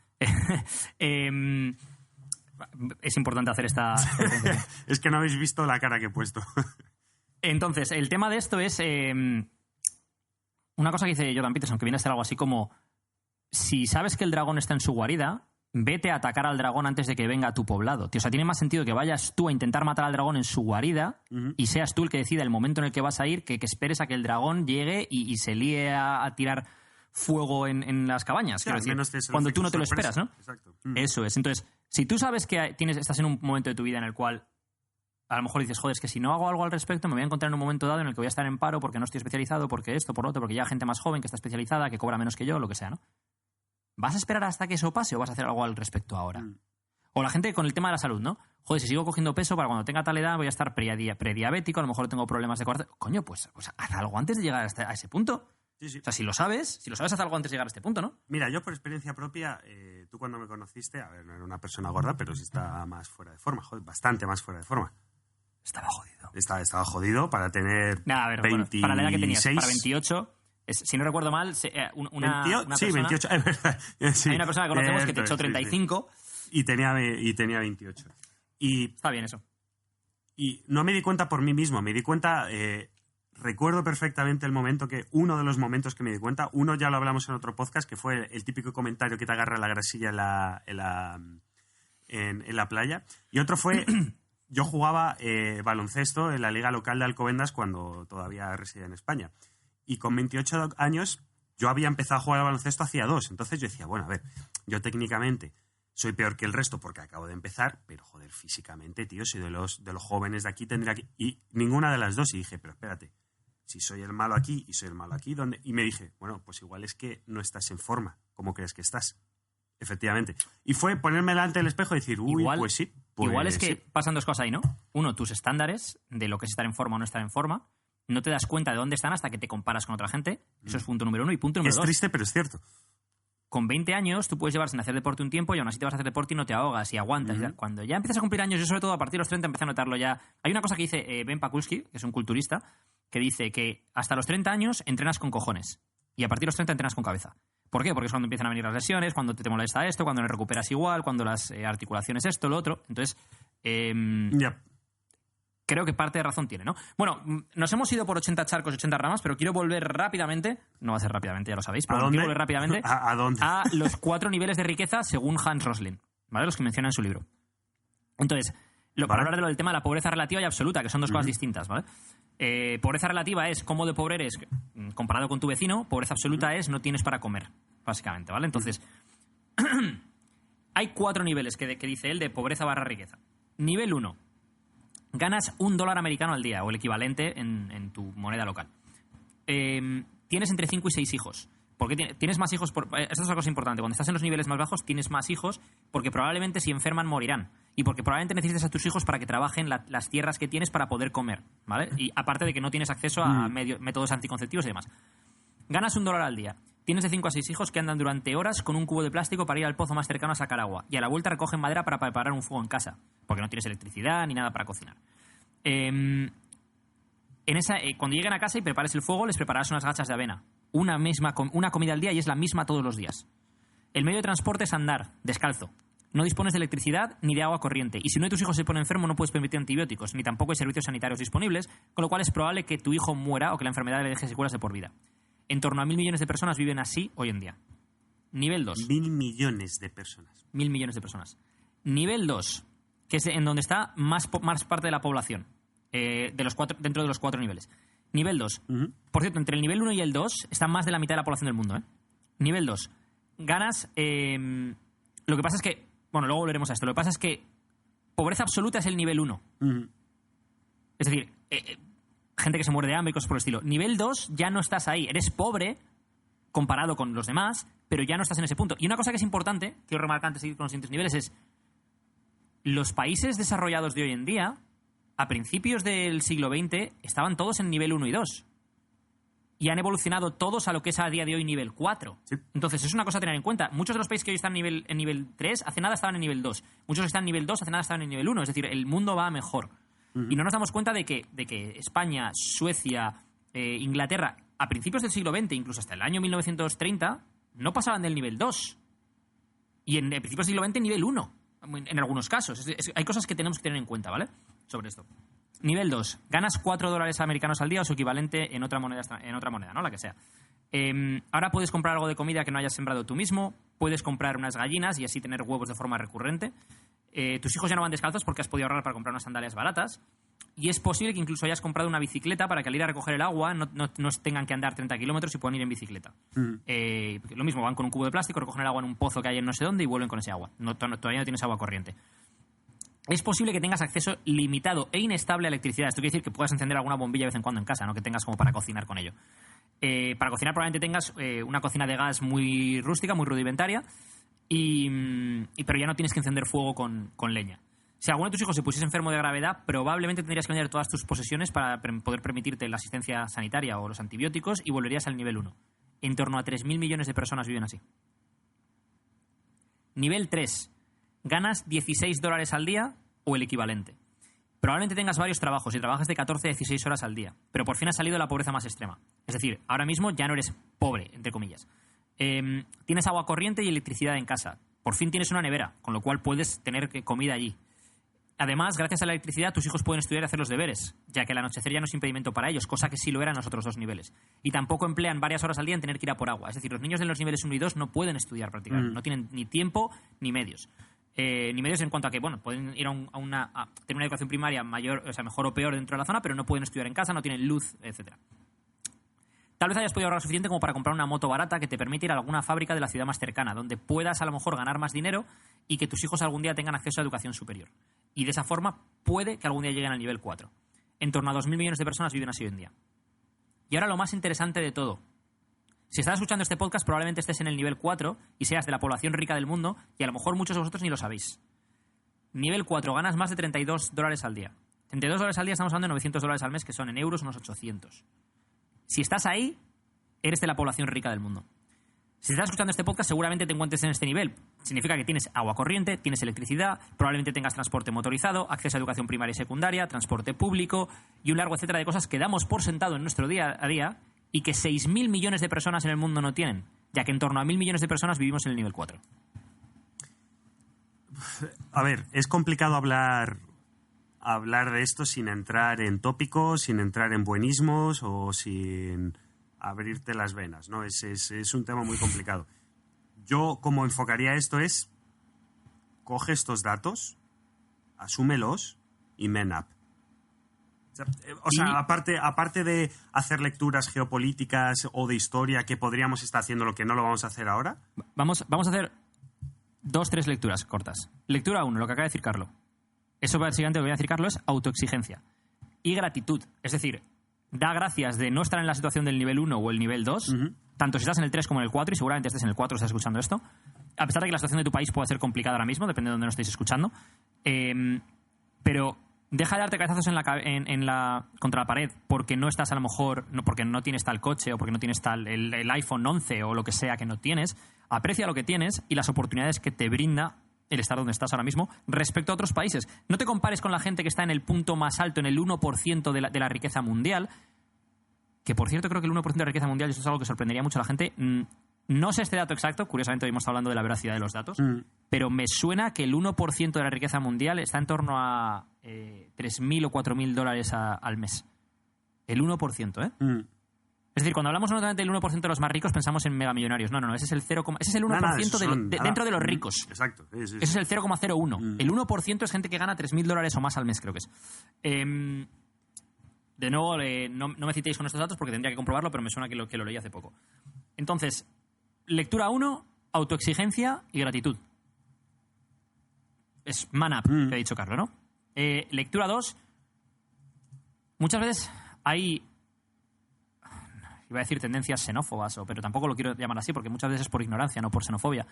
S3: Es importante hacer esta...
S2: Es que no habéis visto la cara que he puesto.
S3: Entonces, el tema de esto es... una cosa que dice Jordan Peterson, que viene a ser algo así como: si sabes que el dragón está en su guarida, vete a atacar al dragón antes de que venga a tu poblado. Tío, o sea, tiene más sentido que vayas tú a intentar matar al dragón en su guarida y seas tú el que decida el momento en el que vas a ir, que esperes a que el dragón llegue y se líe a tirar fuego en las cabañas.
S2: Sí,
S3: Quiero decir, cuando tú no te lo esperas, ¿no?
S2: Exacto.
S3: Eso es. Entonces, si tú sabes que estás en un momento de tu vida en el cual a lo mejor dices, joder, es que si no hago algo al respecto me voy a encontrar en un momento dado en el que voy a estar en paro porque no estoy especializado, porque esto, por lo otro, porque ya hay gente más joven que está especializada, que cobra menos que yo, lo que sea, ¿no? ¿Vas a esperar hasta que eso pase o vas a hacer algo al respecto ahora? O la gente con el tema de la salud, ¿no? Joder, si sigo cogiendo peso, para cuando tenga tal edad voy a estar prediabético, a lo mejor tengo problemas de corazón. Coño, pues haz algo antes de llegar a ese punto.
S2: Sí.
S3: O sea, si lo sabes, haz algo antes de llegar a este punto, ¿no?
S2: Mira, yo por experiencia propia, tú cuando me conociste, a ver, no era una persona gorda, pero sí estaba más fuera de forma, joder, bastante más fuera de forma.
S3: Estaba jodido.
S2: Estaba jodido para tener 26...
S3: para la edad que tenías, para 28... si no recuerdo mal, una persona...
S2: Sí, 28, es verdad. Sí,
S3: hay una persona que conocemos que te echó 35...
S2: Sí. Y tenía 28. Y
S3: está bien eso.
S2: Y no me di cuenta por mí mismo, me di cuenta... recuerdo perfectamente uno de los momentos que me di cuenta, uno ya lo hablamos en otro podcast, que fue el típico comentario que te agarra la grasilla en la playa. Y otro fue... Yo jugaba baloncesto en la liga local de Alcobendas cuando todavía residía en España. Y con 28 años yo había empezado a jugar al baloncesto hacía 2. Entonces yo decía, bueno, a ver, yo técnicamente soy peor que el resto porque acabo de empezar, pero joder, físicamente, tío, soy de los jóvenes de aquí, tendría que... Y ninguna de las dos. Y dije, pero espérate, si soy el malo aquí y soy el malo aquí, ¿dónde? Y me dije, bueno, pues igual es que no estás en forma. ¿Cómo crees que estás? Efectivamente. Y fue ponerme delante del espejo y decir, pues sí. Pues
S3: igual es que
S2: sí.
S3: Pasan dos cosas ahí, ¿no? Uno, tus estándares de lo que es estar en forma o no estar en forma. No te das cuenta de dónde están hasta que te comparas con otra gente. Eso es punto número 1. Y punto número 2.
S2: Es triste, pero es cierto.
S3: Con 20 años tú puedes llevar sin hacer deporte un tiempo y aún así te vas a hacer deporte y no te ahogas y aguantas. Cuando ya empiezas a cumplir años, yo sobre todo a partir de los 30 empecé a notarlo ya. Hay una cosa que dice Ben Pakulski, que es un culturista, que dice que hasta los 30 años entrenas con cojones y a partir de los 30 entrenas con cabeza. ¿Por qué? Porque es cuando empiezan a venir las lesiones, cuando te molesta esto, cuando no recuperas igual, cuando las articulaciones esto, lo otro. Entonces, creo que parte de razón tiene, ¿no? Bueno, nos hemos ido por 80 charcos, 80 ramas, pero quiero volver rápidamente, no va a ser rápidamente, ya lo sabéis, pero quiero volver rápidamente
S2: ¿A dónde?
S3: A los 4 niveles de riqueza según Hans Rosling, ¿vale? Los que menciona en su libro. Entonces, para hablar del tema de la pobreza relativa y absoluta, que son dos cosas distintas, ¿vale? Pobreza relativa es cómo de pobre eres comparado con tu vecino. Pobreza absoluta es no tienes para comer, básicamente, ¿vale? Entonces, hay 4 niveles que dice él de pobreza / riqueza. Nivel 1. Ganas $1 americano al día, o el equivalente en tu moneda local. Tienes entre 5 y 6 hijos. ¿Por qué tienes más hijos? Esto es una cosa importante. Cuando estás en los niveles más bajos, tienes más hijos porque probablemente si enferman morirán. Y porque probablemente necesites a tus hijos para que trabajen las tierras que tienes para poder comer, ¿vale? Y aparte de que no tienes acceso a métodos anticonceptivos y demás. Ganas $1 al día. Tienes de 5 a 6 hijos que andan durante horas con un cubo de plástico para ir al pozo más cercano a sacar agua. Y a la vuelta recogen madera para preparar un fuego en casa. Porque no tienes electricidad ni nada para cocinar. Cuando lleguen a casa y prepares el fuego, les prepararás unas gachas de avena. Una comida al día y es la misma todos los días. El medio de transporte es andar, descalzo. No dispones de electricidad ni de agua corriente. Y si uno de tus hijos se pone enfermo, no puedes permitir antibióticos, ni tampoco hay servicios sanitarios disponibles, con lo cual es probable que tu hijo muera o que la enfermedad le deje secuelas de por vida. En torno a 1.000 millones de personas viven así hoy en día. Nivel 2.
S2: 1.000 millones de personas.
S3: 1.000 millones de personas. Nivel 2, que es en donde está más parte de la población, dentro de los 4 niveles. Nivel 2. Por cierto, entre el nivel 1 y el 2 está más de la mitad de la población del mundo. Nivel 2. Ganas... lo que pasa es que... Bueno, luego volveremos a esto. Lo que pasa es que pobreza absoluta es el nivel 1. Es decir, gente que se muere de hambre y cosas por el estilo. Nivel 2 ya no estás ahí. Eres pobre comparado con los demás, pero ya no estás en ese punto. Y una cosa que es importante, quiero remarcar antes de seguir con los siguientes niveles, es los países desarrollados de hoy en día, a principios del siglo XX, estaban todos en nivel 1 y 2. Y han evolucionado todos a lo que es a día de hoy nivel 4. Sí. Entonces, es una cosa a tener en cuenta. Muchos de los países que hoy están en nivel 3, hace nada estaban en nivel 2. Muchos que están en nivel 2, hace nada estaban en nivel 1. Es decir, el mundo va mejor. Y no nos damos cuenta de que España, Suecia, Inglaterra, a principios del siglo XX, incluso hasta el año 1930, no pasaban del nivel 2. Y en principios del siglo XX, nivel 1. En algunos casos. Hay cosas que tenemos que tener en cuenta, ¿vale? Sobre esto. Nivel 2. Ganas $4 americanos al día o su equivalente en otra moneda, ¿no? La que sea. Ahora puedes comprar algo de comida que no hayas sembrado tú mismo. Puedes comprar unas gallinas y así tener huevos de forma recurrente. Tus hijos ya no van descalzos porque has podido ahorrar para comprar unas sandalias baratas. Y es posible que incluso hayas comprado una bicicleta para que al ir a recoger el agua no tengan que andar 30 kilómetros y puedan ir en bicicleta. Lo mismo, van con un cubo de plástico, recogen el agua en un pozo que hay en no sé dónde y vuelven con ese agua. Todavía no tienes agua corriente. Es posible que tengas acceso limitado e inestable a electricidad. Esto quiere decir que puedas encender alguna bombilla de vez en cuando en casa, no que tengas como para cocinar con ello. Para cocinar probablemente tengas una cocina de gas muy rústica, muy rudimentaria, pero ya no tienes que encender fuego con leña. Si alguno de tus hijos se pusiese enfermo de gravedad, probablemente tendrías que vender todas tus posesiones para poder permitirte la asistencia sanitaria o los antibióticos y volverías al nivel 1. En torno a 3.000 millones de personas viven así. Nivel 3. Ganas $16 al día o el equivalente. Probablemente tengas varios trabajos y trabajas de 14 a 16 horas al día, pero por fin has salido de la pobreza más extrema. Es decir, ahora mismo ya no eres pobre, entre comillas. Tienes agua corriente y electricidad en casa. Por fin tienes una nevera, con lo cual puedes tener comida allí. Además, gracias a la electricidad, tus hijos pueden estudiar y hacer los deberes, ya que el anochecer ya no es impedimento para ellos, cosa que sí lo era en los otros 2 niveles. Y tampoco emplean varias horas al día en tener que ir a por agua. Es decir, los niños de los niveles 1 y 2 no pueden estudiar prácticamente. No tienen ni tiempo ni medios. Ni medios en cuanto a que, bueno, pueden ir a tener una educación primaria mayor, o sea, mejor o peor dentro de la zona, pero no pueden estudiar en casa, no tienen luz, etcétera. Tal vez hayas podido ahorrar suficiente como para comprar una moto barata que te permite ir a alguna fábrica de la ciudad más cercana, donde puedas a lo mejor ganar más dinero y que tus hijos algún día tengan acceso a educación superior. Y de esa forma puede que algún día lleguen al nivel 4. En torno a 2.000 millones de personas viven así hoy en día. Y ahora lo más interesante de todo. Si estás escuchando este podcast, probablemente estés en el nivel 4 y seas de la población rica del mundo, y a lo mejor muchos de vosotros ni lo sabéis. Nivel 4, ganas más de $32 al día. $32 al día estamos hablando de $900 al mes, que son en euros unos 800. Si estás ahí, eres de la población rica del mundo. Si estás escuchando este podcast, seguramente te encuentres en este nivel. Significa que tienes agua corriente, tienes electricidad, probablemente tengas transporte motorizado, acceso a educación primaria y secundaria, transporte público y un largo etcétera de cosas que damos por sentado en nuestro día a día y que 6.000 millones de personas en el mundo no tienen, ya que en torno a 1.000 millones de personas vivimos en el nivel 4.
S2: A ver, es complicado hablar de esto sin entrar en tópicos, sin entrar en buenismos o sin abrirte las venas, ¿no? Es un tema muy complicado. Yo, como enfocaría esto es, coge estos datos, asúmelos y man up. O sea, aparte de hacer lecturas geopolíticas o de historia que podríamos estar haciendo, lo que no lo vamos a hacer ahora.
S3: Vamos a hacer 2-3 lecturas cortas. Lectura 1, lo que acaba de decir Carlo. Eso básicamente lo que voy a decir Carlo es autoexigencia y gratitud. Es decir, da gracias de no estar en la situación del nivel 1 o el nivel 2, tanto si estás en el 3 como en el 4, y seguramente estés en el 4 si estás escuchando esto, a pesar de que la situación de tu país puede ser complicada ahora mismo, depende de dónde lo estéis escuchando, pero deja de darte cabezazos contra la pared porque no estás a lo mejor, porque no tienes tal coche o porque no tienes tal el iPhone 11 o lo que sea que no tienes. Aprecia lo que tienes y las oportunidades que te brinda el estar donde estás ahora mismo respecto a otros países. No te compares con la gente que está en el punto más alto, en el 1% de la riqueza mundial, que por cierto creo que el 1% de la riqueza mundial, y esto es algo que sorprendería mucho a la gente, no sé este dato exacto, curiosamente hoy hemos estado hablando de la veracidad de los datos, pero me suena que el 1% de la riqueza mundial está en torno a 3.000 o 4.000 dólares al mes. El 1%, ¿eh? Es decir, cuando hablamos normalmente del 1% de los más ricos pensamos en megamillonarios. No, ese es el 1% dentro de los ricos.
S2: Exacto. Sí.
S3: Ese es el 0,01. El 1% es gente que gana 3.000 dólares o más al mes, creo que es. De nuevo, no me citéis con estos datos porque tendría que comprobarlo, pero me suena que lo leí hace poco. Entonces, lectura 1, autoexigencia y gratitud. Es man up, que ha dicho Carlos, ¿no? Lectura 2, muchas veces hay... Iba a decir tendencias xenófobas, pero tampoco lo quiero llamar así porque muchas veces es por ignorancia, no por xenofobia.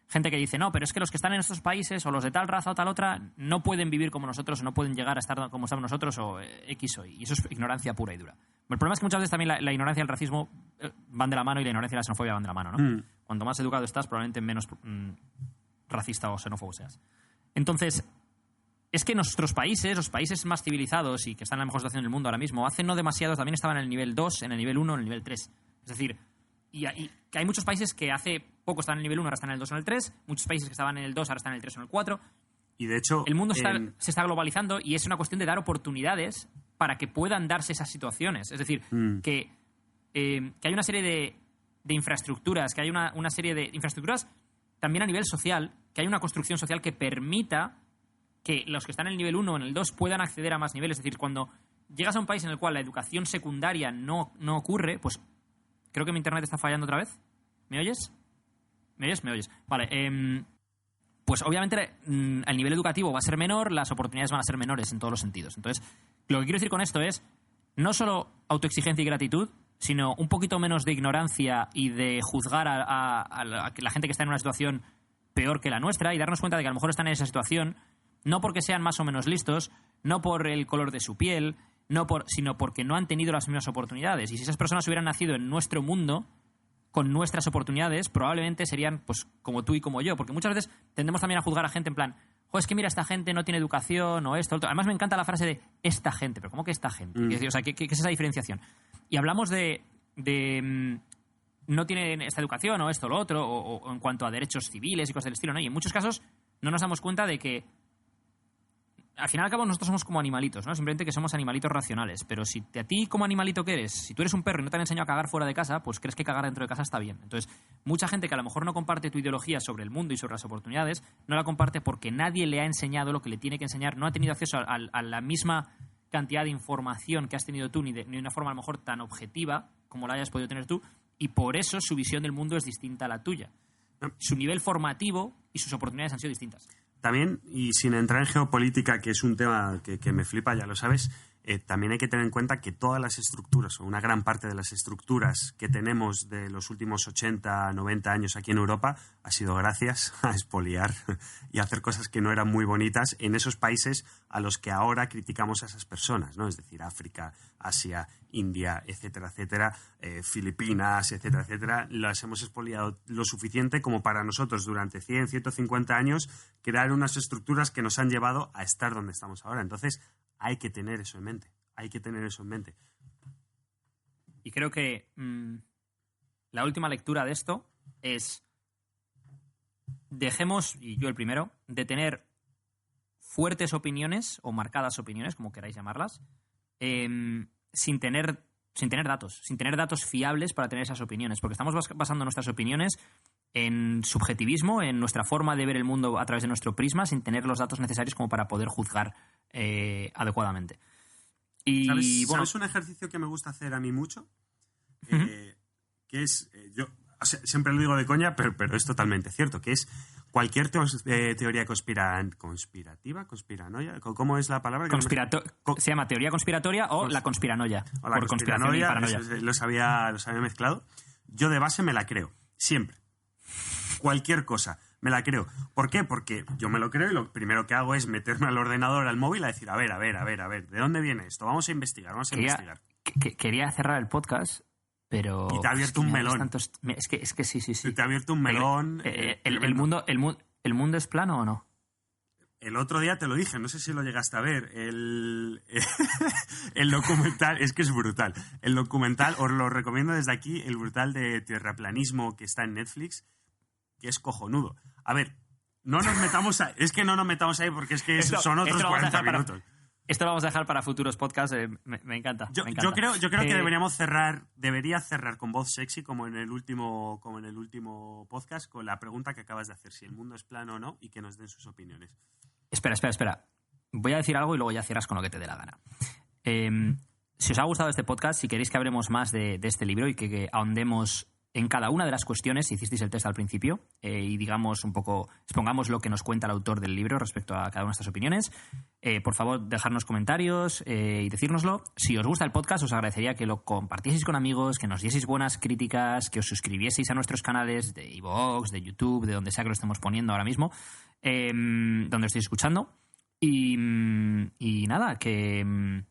S3: Gente que dice, no, pero es que los que están en estos países o los de tal raza o tal otra no pueden vivir como nosotros o no pueden llegar a estar como estamos nosotros o X o Y. Y eso es ignorancia pura y dura. El problema es que muchas veces también la ignorancia y el racismo van de la mano y la ignorancia y la xenofobia van de la mano, ¿no? Cuanto más educado estás, probablemente menos racista o xenófobo seas. Entonces, es que nuestros países, los países más civilizados y que están en la mejor situación del mundo ahora mismo, hace no demasiado también estaban en el nivel 2, en el nivel 1, en el nivel 3. Es decir, y que hay muchos países que hace poco estaban en el nivel 1, ahora están en el 2 o en el 3. Muchos países que estaban en el 2, ahora están en el 3 o en el 4.
S2: Y de hecho...
S3: El mundo se está globalizando y es una cuestión de dar oportunidades para que puedan darse esas situaciones. Es decir, que hay una serie de infraestructuras, que hay una serie de infraestructuras también a nivel social, que hay una construcción social que permita que los que están en el nivel 1 o en el 2 puedan acceder a más niveles. Es decir, cuando llegas a un país en el cual la educación secundaria no ocurre, pues creo que mi internet está fallando otra vez. ¿Me oyes? ¿Me oyes? Vale. Pues obviamente el nivel educativo va a ser menor, las oportunidades van a ser menores en todos los sentidos. Entonces, lo que quiero decir con esto es no solo autoexigencia y gratitud, sino un poquito menos de ignorancia y de juzgar a la gente que está en una situación peor que la nuestra y darnos cuenta de que a lo mejor están en esa situación no porque sean más o menos listos, no por el color de su piel, sino porque no han tenido las mismas oportunidades. Y si esas personas hubieran nacido en nuestro mundo, con nuestras oportunidades, probablemente serían pues como tú y como yo. Porque muchas veces tendemos también a juzgar a gente en plan, es que mira, esta gente no tiene educación o esto, otro. Además me encanta la frase de esta gente, pero ¿cómo que esta gente? O sea, ¿qué es esa diferenciación? Y hablamos de no tienen esta educación o esto o lo otro, o en cuanto a derechos civiles y cosas del estilo, ¿no? Y en muchos casos no nos damos cuenta de que al final y al cabo nosotros somos como animalitos, ¿no? Simplemente que somos animalitos racionales. Pero si a ti como animalito que eres, si tú eres un perro y no te han enseñado a cagar fuera de casa, pues crees que cagar dentro de casa está bien. Entonces, mucha gente que a lo mejor no comparte tu ideología sobre el mundo y sobre las oportunidades, no la comparte porque nadie le ha enseñado lo que le tiene que enseñar, no ha tenido acceso a la misma cantidad de información que has tenido tú, ni de una forma a lo mejor tan objetiva como la hayas podido tener tú, y por eso su visión del mundo es distinta a la tuya. Su nivel formativo y sus oportunidades han sido distintas.
S2: También, y sin entrar en geopolítica, que es un tema que me flipa, ya lo sabes, también hay que tener en cuenta que todas las estructuras, o una gran parte de las estructuras que tenemos de los últimos 80, 90 años aquí en Europa, ha sido gracias a expoliar y a hacer cosas que no eran muy bonitas en esos países a los que ahora criticamos a esas personas, ¿no? Es decir, África, Asia, India, etcétera, etcétera, Filipinas, etcétera, etcétera. Las hemos expoliado lo suficiente como para nosotros durante 100, 150 años crear unas estructuras que nos han llevado a estar donde estamos ahora. Entonces, hay que tener eso en mente. Hay que tener eso en mente.
S3: Y creo que la última lectura de esto es dejemos, y yo el primero, de tener fuertes opiniones o marcadas opiniones, como queráis llamarlas, sin tener datos fiables para tener esas opiniones, porque estamos basando nuestras opiniones en subjetivismo, en nuestra forma de ver el mundo a través de nuestro prisma, sin tener los datos necesarios como para poder juzgar adecuadamente. Y
S2: ¿Sabes un ejercicio que me gusta hacer a mí mucho? Que es, yo O sea, siempre lo digo de coña, pero es totalmente cierto, que es cualquier teoría conspirativa, conspiranoia, ¿cómo es la palabra?
S3: Se llama teoría conspiratoria o la conspiranoia.
S2: O la
S3: por conspiración y paranoia.
S2: Los había mezclado. Yo de base me la creo, siempre. Cualquier cosa, me la creo. ¿Por qué? Porque yo me lo creo y lo primero que hago es meterme al ordenador, al móvil, a decir, a ver, ¿de dónde viene esto? Vamos a investigar.
S3: Quería cerrar el podcast, pero...
S2: Y te ha abierto un melón.
S3: Es que sí.
S2: Te ha abierto un melón.
S3: ¿El mundo es plano o no?
S2: El otro día te lo dije, no sé si lo llegaste a ver. El documental, es que es brutal. El documental, os lo recomiendo desde aquí, el brutal de tierraplanismo que está en Netflix, que es cojonudo. A ver, no nos metamos ahí, porque es que son otros 40 minutos.
S3: Esto lo vamos a dejar para futuros podcasts, me encanta.
S2: Yo creo que debería cerrar con voz sexy como en el último último podcast con la pregunta que acabas de hacer, si el mundo es plano o no, y que nos den sus opiniones.
S3: Espera. Voy a decir algo y luego ya cierras con lo que te dé la gana. Si os ha gustado este podcast, si queréis que hablemos más de este libro y que ahondemos en cada una de las cuestiones, hicisteis el test al principio, y digamos un poco, expongamos lo que nos cuenta el autor del libro respecto a cada una de estas opiniones, por favor, dejarnos comentarios y decírnoslo. Si os gusta el podcast, os agradecería que lo compartieseis con amigos, que nos dieseis buenas críticas, que os suscribieseis a nuestros canales de iVoox, de YouTube, de donde sea que lo estemos poniendo ahora mismo, donde estéis escuchando. Y nada, que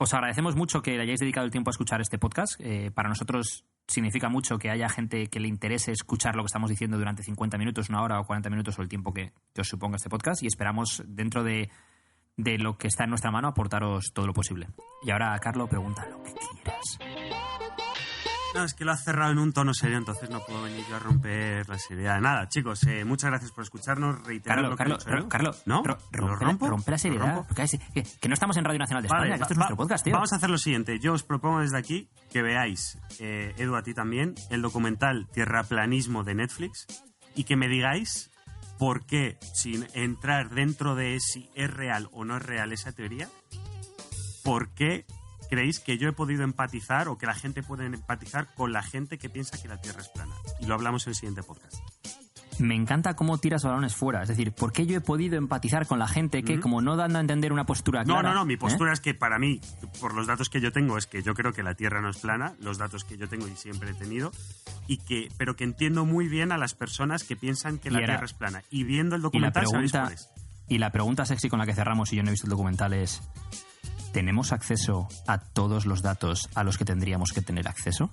S3: os agradecemos mucho que le hayáis dedicado el tiempo a escuchar este podcast. Para nosotros significa mucho que haya gente que le interese escuchar lo que estamos diciendo durante 50 minutos, una hora o 40 minutos o el tiempo que os suponga este podcast, y esperamos, dentro de lo que está en nuestra mano, aportaros todo lo posible. Y ahora, Carlo, pregunta lo que quieras.
S2: No, es que lo has cerrado en un tono serio, entonces no puedo venir yo a romper la seriedad. Nada, chicos, muchas gracias por escucharnos. Reiterar
S3: Carlo,
S2: ¿no?
S3: Rompe la seriedad. Que no estamos en Radio Nacional de España, que esto es nuestro podcast, tío.
S2: Vamos a hacer lo siguiente. Yo os propongo desde aquí que veáis, Edu, a ti también, el documental Tierraplanismo de Netflix, y que me digáis por qué, sin entrar dentro de si es real o no es real esa teoría, por qué creéis que yo he podido empatizar o que la gente puede empatizar con la gente que piensa que la Tierra es plana. Y lo hablamos en el siguiente podcast.
S3: Me encanta cómo tiras balones fuera. Es decir, ¿por qué yo he podido empatizar con la gente que, como no dando a entender una postura clara...
S2: No. Mi postura es que para mí, por los datos que yo tengo, es que yo creo que la Tierra no es plana, los datos que yo tengo y siempre he tenido, pero que entiendo muy bien a las personas que piensan que la Tierra es plana. Y viendo el documental, ¿sabéis cuál es?
S3: Y la pregunta sexy con la que cerramos, y yo no he visto el documental, es... ¿tenemos acceso a todos los datos a los que tendríamos que tener acceso?